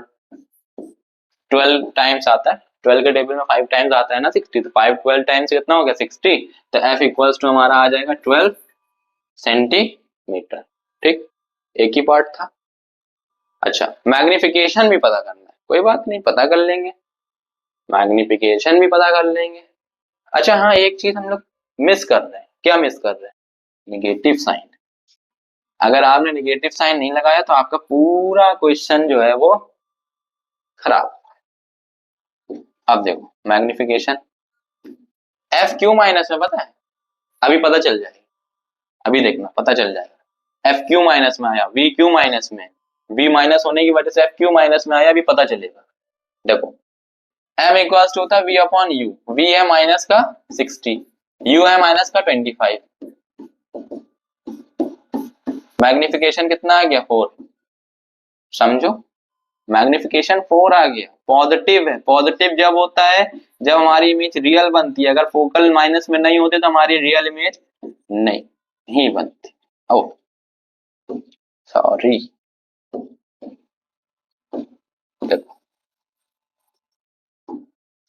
12 टाइम्स आता है, 12 के टेबल में 5 टाइम्स आता है ना 60, तो 5 12 टाइम्स कितना हो गया 60, तो एफ इक्वल्स टू हमारा आ जाएगा 12 सेंटीमीटर। ठीक, एक ही पार्ट था। अच्छा मैग्निफिकेशन भी पता करना है, कोई बात नहीं पता कर लेंगे, मैग्निफिकेशन भी पता कर लेंगे। अच्छा हाँ एक चीज हम लोग मिस कर रहे हैं, क्या मिस कर रहे हैं, निगेटिव साइन। अगर आपने निगेटिव साइन नहीं लगाया तो आपका पूरा क्वेश्चन जो है वो खराब। अब देखो मैग्निफिकेशन एफ क्यू माइनस में पता है, अभी पता चल जाएगा, अभी देखना पता चल जाएगा। एफ क्यू माइनस में आया, वी क्यू माइनस में, वी माइनस होने की वजह से एफ क्यू माइनस में आया, अभी पता चलेगा। देखो एम इक्वल्स टू होता है वी अपॉन यू, वी है माइनस का 60, यू है माइनस का 25, मैग्निफिकेशन कितना आ गया 4, समझो मैग्निफिकेशन 4 आ गया, पॉजिटिव है। पॉजिटिव जब होता है जब हमारी इमेज रियल बनती है, अगर फोकल माइनस में नहीं होते तो हमारी रियल इमेज नहीं बनती। ओ सॉरी, देखो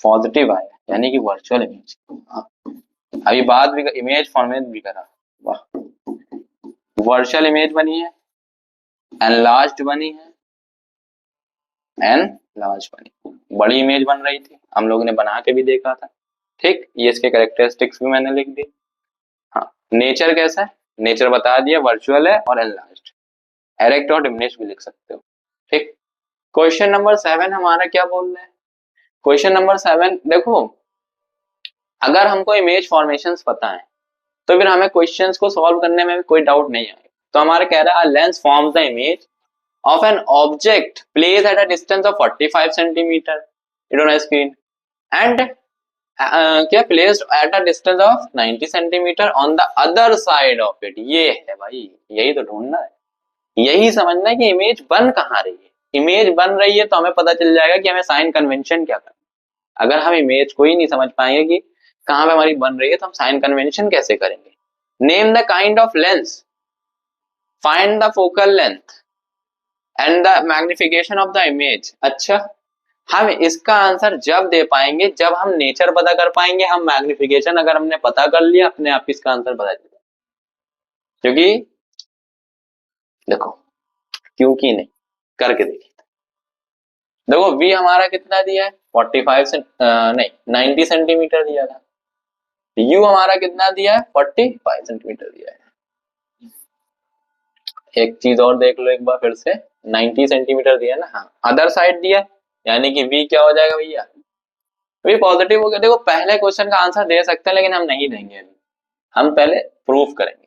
पॉजिटिव आया, यानी कि वर्चुअल इमेज। अभी बात भी इमेज फॉर्मेट भी करा, वाह, वर्चुअल इमेज बनी है, एनलार्ज्ड बनी है, एनलार्ज बनी, बड़ी इमेज बन रही थी, हम लोगों ने बना के भी देखा था। ठीक, ये इसके कैरेक्टरिस्टिक्स भी मैंने लिख दी। हाँ, नेचर कैसा है, नेचर बता दिया, वर्चुअल है और एनलार्ज्ड, एरेक्ट और डिमिनिश भी लिख सकते हो। ठीक, क्वेश्चन नंबर 7 हमारा क्या बोल रहे हैं, क्वेश्चन नंबर 7 देखो, अगर हमको इमेज फॉर्मेशंस पता है तो फिर हमें क्वेश्चंस को सॉल्व करने में भी कोई डाउट नहीं आएगा। तो हमारा कह रहा है lens forms the image of an object placed at a distance of 45 centimeter it on a screen and क्या placed at a distance of 90 centimeter on the other side of it। ये है भाई, यही तो ढूंढना है, यही समझना है कि इमेज बन कहाँ रही है। इमेज बन रही है तो हमें पता चल जाएगा कि हमें साइन कन्वेंशन क्या करना। अगर हम इमेज को ही नहीं समझ पाएंगे कि कहाँ पे हमारी बन रही है तो हम साइन कन्वेंशन कैसे करेंगे। Name the kind of lens, find the focal length and the magnification of the image. अच्छा, हम इसका आंसर जब दे पाएंगे जब हम नेचर पता कर पाएंगे, हम मैग्निफिकेशन अगर हमने पता कर लिया अपने आप इसका आंसर पता चल जाएगा। क्योंकि देखो, क्योंकि नहीं, करके देखिए। देखो v हमारा कितना दिया है 45 से नहीं 90 सेंटीमीटर दिया था, u हमारा कितना दिया है 45 सेंटीमीटर दिया है। एक चीज और देख लो एक बार फिर से, 90 सेंटीमीटर दिया ना, हाँ अदर साइड दिया, यानी कि v क्या हो जाएगा भैया, v पॉजिटिव हो गया। देखो पहले क्वेश्चन का आंसर दे सकते हैं लेकिन हम नहीं देंगे अभी, हम पहले प्रूफ करेंगे।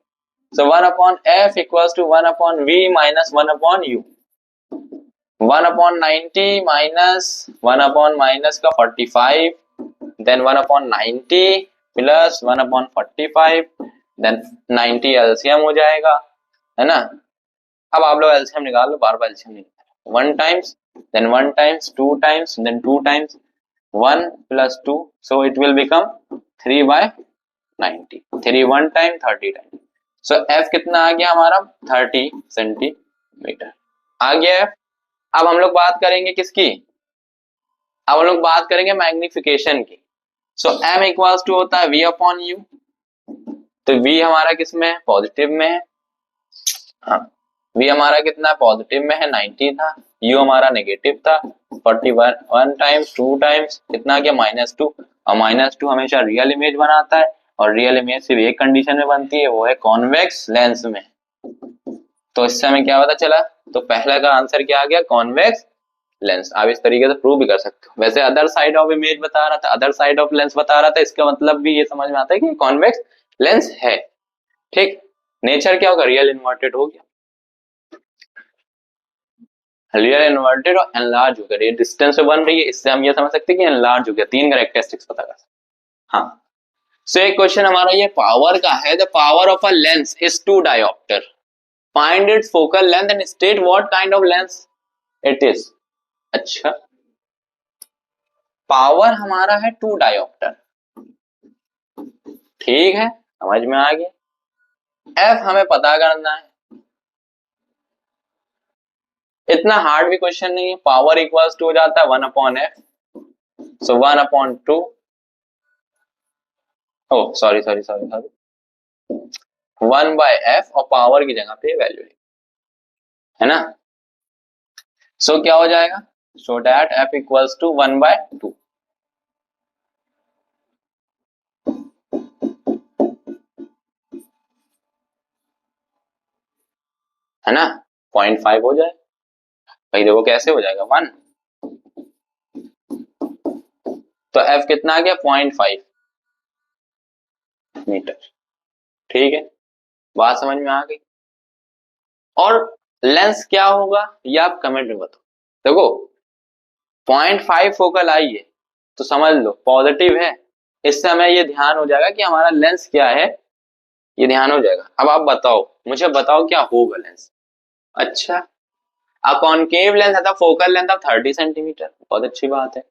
So 1 upon f equals to 1 upon v minus 1 upon u, 1 upon 90 minus 1 upon minus का 45, then 1 upon 90 plus 1 upon 45, then 90 LCM हो जाएगा, है ना। अब आप लोग एलसीएम निकाल लो, बार बार एलसीएम निकालो, 1 times then 1 times 2 times then 2 times 1 plus 2, so it will become 3 by 90, 3 1 time 30 time. So f कितना आ गया हमारा 30 सेंटीमीटर आ गया f। अब हम लोग बात करेंगे किसकी, अब हम लोग बात करेंगे मैग्निफिकेशन की। सो m इक्वल्स टू होता है v अपॉन u, तो v हमारा किस में है पॉजिटिव में है, हाँ v हमारा कितना पॉजिटिव में है 90 था, u हमारा नेगेटिव था 41, 1 टाइम्स 2 टाइम्स कितना गया -2, और -2 हमेशा रियल इमेज बनाता है, और रियल इमेज सिर्फ एक कंडीशन में बनती है, वो है कॉन्वेक्स लेंस में। तो इससे हमें क्या पता चला, तो पहला का आंसर क्या आ गया कॉन्वेक्स लेंस। आप इस तरीके से प्रूव भी कर सकते हो। वैसे अदर साइड ऑफ इमेज बता रहा था, अदर साइड ऑफ लेंस बता रहा था, इसका मतलब भी ये समझ में आता है कि कॉन्वेक्स लेंस है। ठीक, नेचर क्या होगा रियल इन्वर्टेड हो गया, रियल इन्वर्टेड और एनलार्ज हो गया, ये डिस्टेंस पे बन रही है, इससे हम ये समझ सकते हैं कि एनलार्ज हो गया। 3 कैरेक्टरिस्टिक्स पता कर सकते। हाँ, सो एक क्वेश्चन हमारा ये पावर का है, the power of a lens is 2 dioptre, find its focal length and state what kind of lens it is. अच्छा, पावर हमारा है 2 डायोप्टर, ठीक है समझ में आ गया। एफ हमें पता करना है, इतना हार्ड भी क्वेश्चन नहीं है, पावर इक्वल्स टू हो जाता है 1 अपॉन एफ, सो 1 अपॉन 2, ओ सॉरी 1 बाय एफ, और पावर की जगह पे वैल्यू है ना। सो क्या हो जाएगा, so that F equals to 1 by 2, है ना, 0.5 हो जाए भाई। देखो कैसे हो जाएगा 1, तो एफ कितना आ गया 0.5 मीटर। ठीक है, बात समझ में आ गई। और लेंस क्या होगा ये आप कमेंट में बताओ। देखो 0.5 फोकल आई है तो समझ लो पॉजिटिव है, इससे हमें ये ध्यान हो जाएगा कि हमारा लेंस क्या है, ये ध्यान हो जाएगा। अब आप बताओ, मुझे बताओ क्या होगा लेंस। अच्छा, अ कॉनकेव लेंस है, फोकल लेंथ ऑफ 30 सेंटीमीटर, बहुत अच्छी बात है।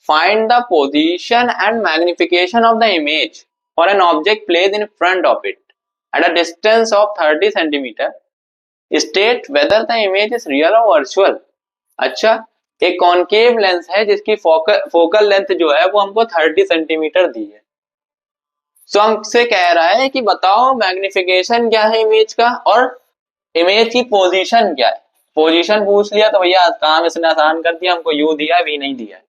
Find the position and magnification of the image for an object placed in front of it at a distance of 30 centimetre, state whether the image is real और virtual. अच्छा, एक concave lens है जिसकी focal length जो है वो हमको 30 centimetre दी है। सो हमसे कह रहा है कि बताओ मैग्निफिकेशन क्या है इमेज का और इमेज की पोजीशन क्या है। पोजीशन पूछ लिया तो भैया काम इसने आसान कर दिया, हमको यू दिया है वी नहीं दिया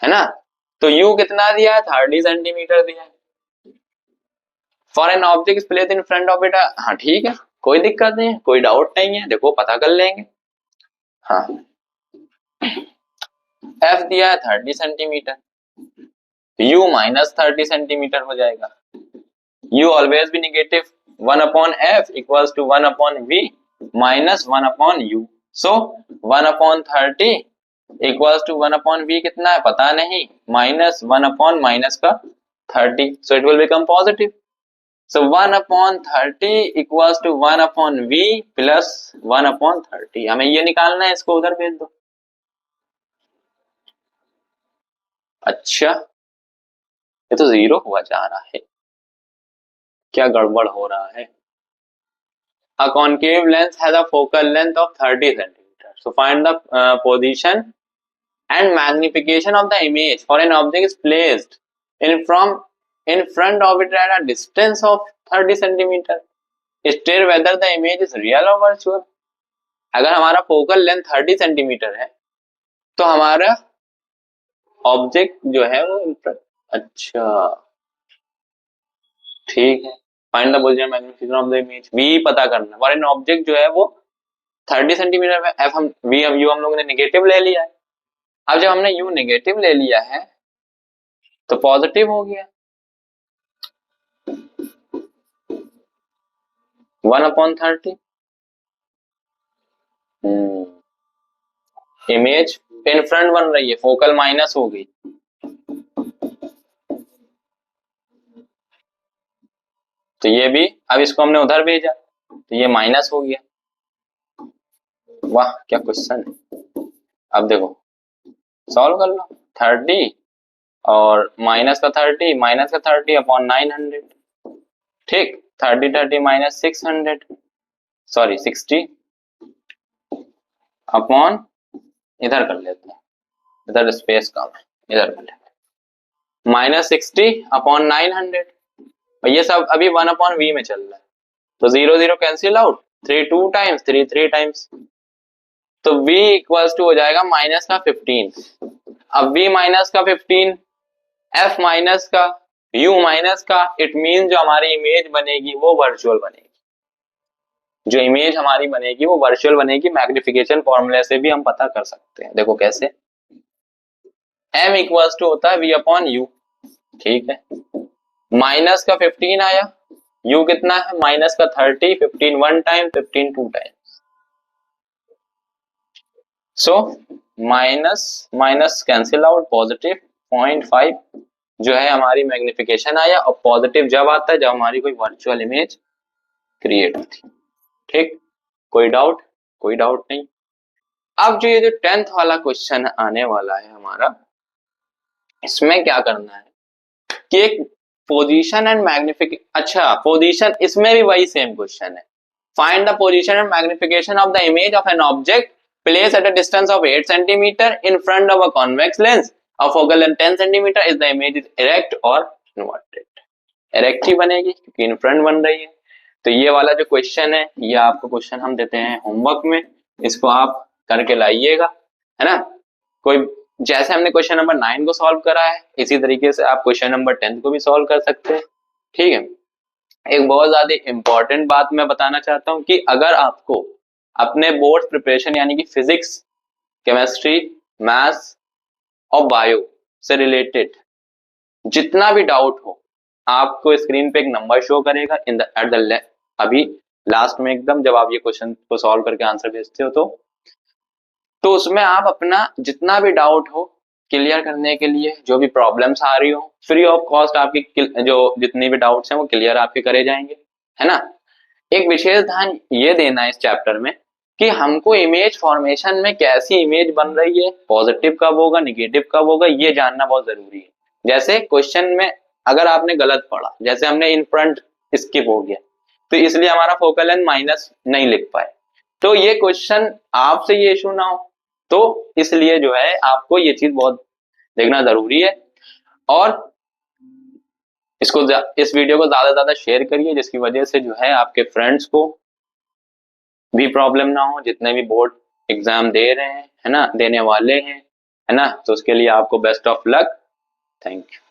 है ना। तो यू कितना दिया है, 30 सेंटीमीटर दिया है। For an object place in front of it, हाँ ठीक है, कोई दिक्कत नहीं है, कोई डाउट नहीं है, देखो पता कर लेंगे। हाँ एफ दिया है 30 सेंटीमीटर, यू माइनस 30 सेंटीमीटर हो जाएगा। यू ऑलवेज भी negative, 1 upon F equals to 1 upon v minus 1 upon u. So 1 upon 30 equals to 1 upon v कितना है पता नहीं, माइनस 1 अपॉन माइनस का 30, so it will become positive. So 1 upon 30 equals to 1 upon v plus 1 upon 30। हमें ये निकालना है, इसको उधर भेज दो। अच्छा ये तो जीरो हुआ जा रहा है, क्या गड़बड़ हो रहा है। A concave lens has a focal length of 30 centimeters. So find the position and magnification of the image for an object is placed in front of it at a distance of 30 centimeter. State whether the image is real or virtual. अगर हमारा focal length 30 centimetre है तो हमारा object जो है वो, अच्छा ठीक है, find the position magnification of the image, we पता करना। फॉर एन ऑब्जेक्ट जो है वो 30 सेंटीमीटर में, एफ हम वी हम यू हम लोगों ने नेगेटिव ले लिया है। अब जब हमने यू नेगेटिव ले लिया है तो पॉजिटिव हो गया 1 अपॉन 30। इमेज इन फ्रंट बन रही है, फोकल माइनस हो गई, तो ये भी, अब इसको हमने उधर भेजा तो ये माइनस हो गया। वाह क्या क्वेश्चन है। अब देखो सॉल्व कर लो, 30 और माइनस का 30 अपॉन 900, ठीक, 30 माइनस 600, सॉरी 60 अपॉन, इधर कर लेते हैं, इधर स्पेस कम है, इधर कर लेते हैं, माइनस 60 अपॉन 900। ये सब अभी 1 अपॉन वी में चल रहा है, तो 0 0 कैंसिल आउट, 3 2 टाइम्स, 3 3 टाइम्स, तो v इक्वल्स टू हो जाएगा माइनस का 15। अब v माइनस का 15, f माइनस का, u माइनस का, इट मीन जो हमारी इमेज बनेगी वो वर्चुअल बनेगी, जो इमेज हमारी बनेगी वो वर्चुअल बनेगी। मैग्निफिकेशन फॉर्मूले से भी हम पता कर सकते हैं, देखो कैसे, m इक्वल्स टू होता है v अपॉन u, ठीक है, माइनस का 15 आया, u कितना है माइनस का 30, 15 1 time, 15 2 time, so minus minus cancel out, positive 0.5 जो है हमारी मैग्निफिकेशन आया। और पॉजिटिव जब आता है जब हमारी कोई वर्चुअल इमेज क्रिएट होती, ठीक, कोई डाउट, कोई डाउट नहीं। अब जो ये जो 10th वाला क्वेश्चन आने वाला है हमारा, इसमें क्या करना है कि एक पोजीशन एंड मैग्निफिकेशन, अच्छा पोजीशन, इसमें भी वही सेम क्वेश्चन है, find the position and magnification of the image of an object placed at a distance of 8 cm in front of a convex lens of focal length 10 cm is the image is erect or inverted। erect ही बनेगी क्योंकि इन front बन रही है। तो ये वाला जो question है, ये आपको क्वेश्चन हम देते हैं होमवर्क में, इसको आप करके लाइएगा, है ना। कोई जैसे हमने क्वेश्चन नंबर 9 को सॉल्व करा है इसी तरीके से आप क्वेश्चन नंबर 10 को भी सॉल्व कर सकते हैं, ठीक है। एक बहुत ज्यादा इंपॉर्टेंट बात मैं बताना चाहता हूं कि अगर आपको अपने बोर्ड प्रिपरेशन यानी कि फिजिक्स, केमिस्ट्री, मैथ्स और बायो से रिलेटेड जितना भी डाउट हो, आपको स्क्रीन पे एक नंबर शो करेगा इन द एट द अभी लास्ट में एकदम, जब आप ये क्वेश्चन को सॉल्व करके आंसर भेजते हो तो उसमें आप अपना जितना भी डाउट हो क्लियर करने के लिए, जो भी प्रॉब्लम्स आ रही हो, फ्री ऑफ कॉस्ट आपकी जो जितनी भी डाउट्स हैं वो क्लियर आपके करे जाएंगे, है ना। एक विशेष ध्यान ये देना है इस चैप्टर में कि हमको इमेज फॉर्मेशन में कैसी इमेज बन रही है, पॉजिटिव कब होगा, निगेटिव कब होगा, ये जानना बहुत जरूरी है। जैसे क्वेश्चन में अगर आपने गलत पढ़ा, जैसे हमने इन फ्रंट स्किप हो गया तो इसलिए हमारा फोकल लेंथ माइनस नहीं लिख पाए, तो ये क्वेश्चन आपसे ये इशू ना हो तो इसलिए जो है आपको ये चीज बहुत देखना जरूरी है। और इस वीडियो को ज्यादा से ज्यादा शेयर करिए, जिसकी वजह से जो है आपके फ्रेंड्स को भी प्रॉब्लम ना हो, जितने भी बोर्ड एग्जाम दे रहे हैं, है ना, देने वाले हैं, है ना। तो उसके लिए आपको best of luck. Thank you.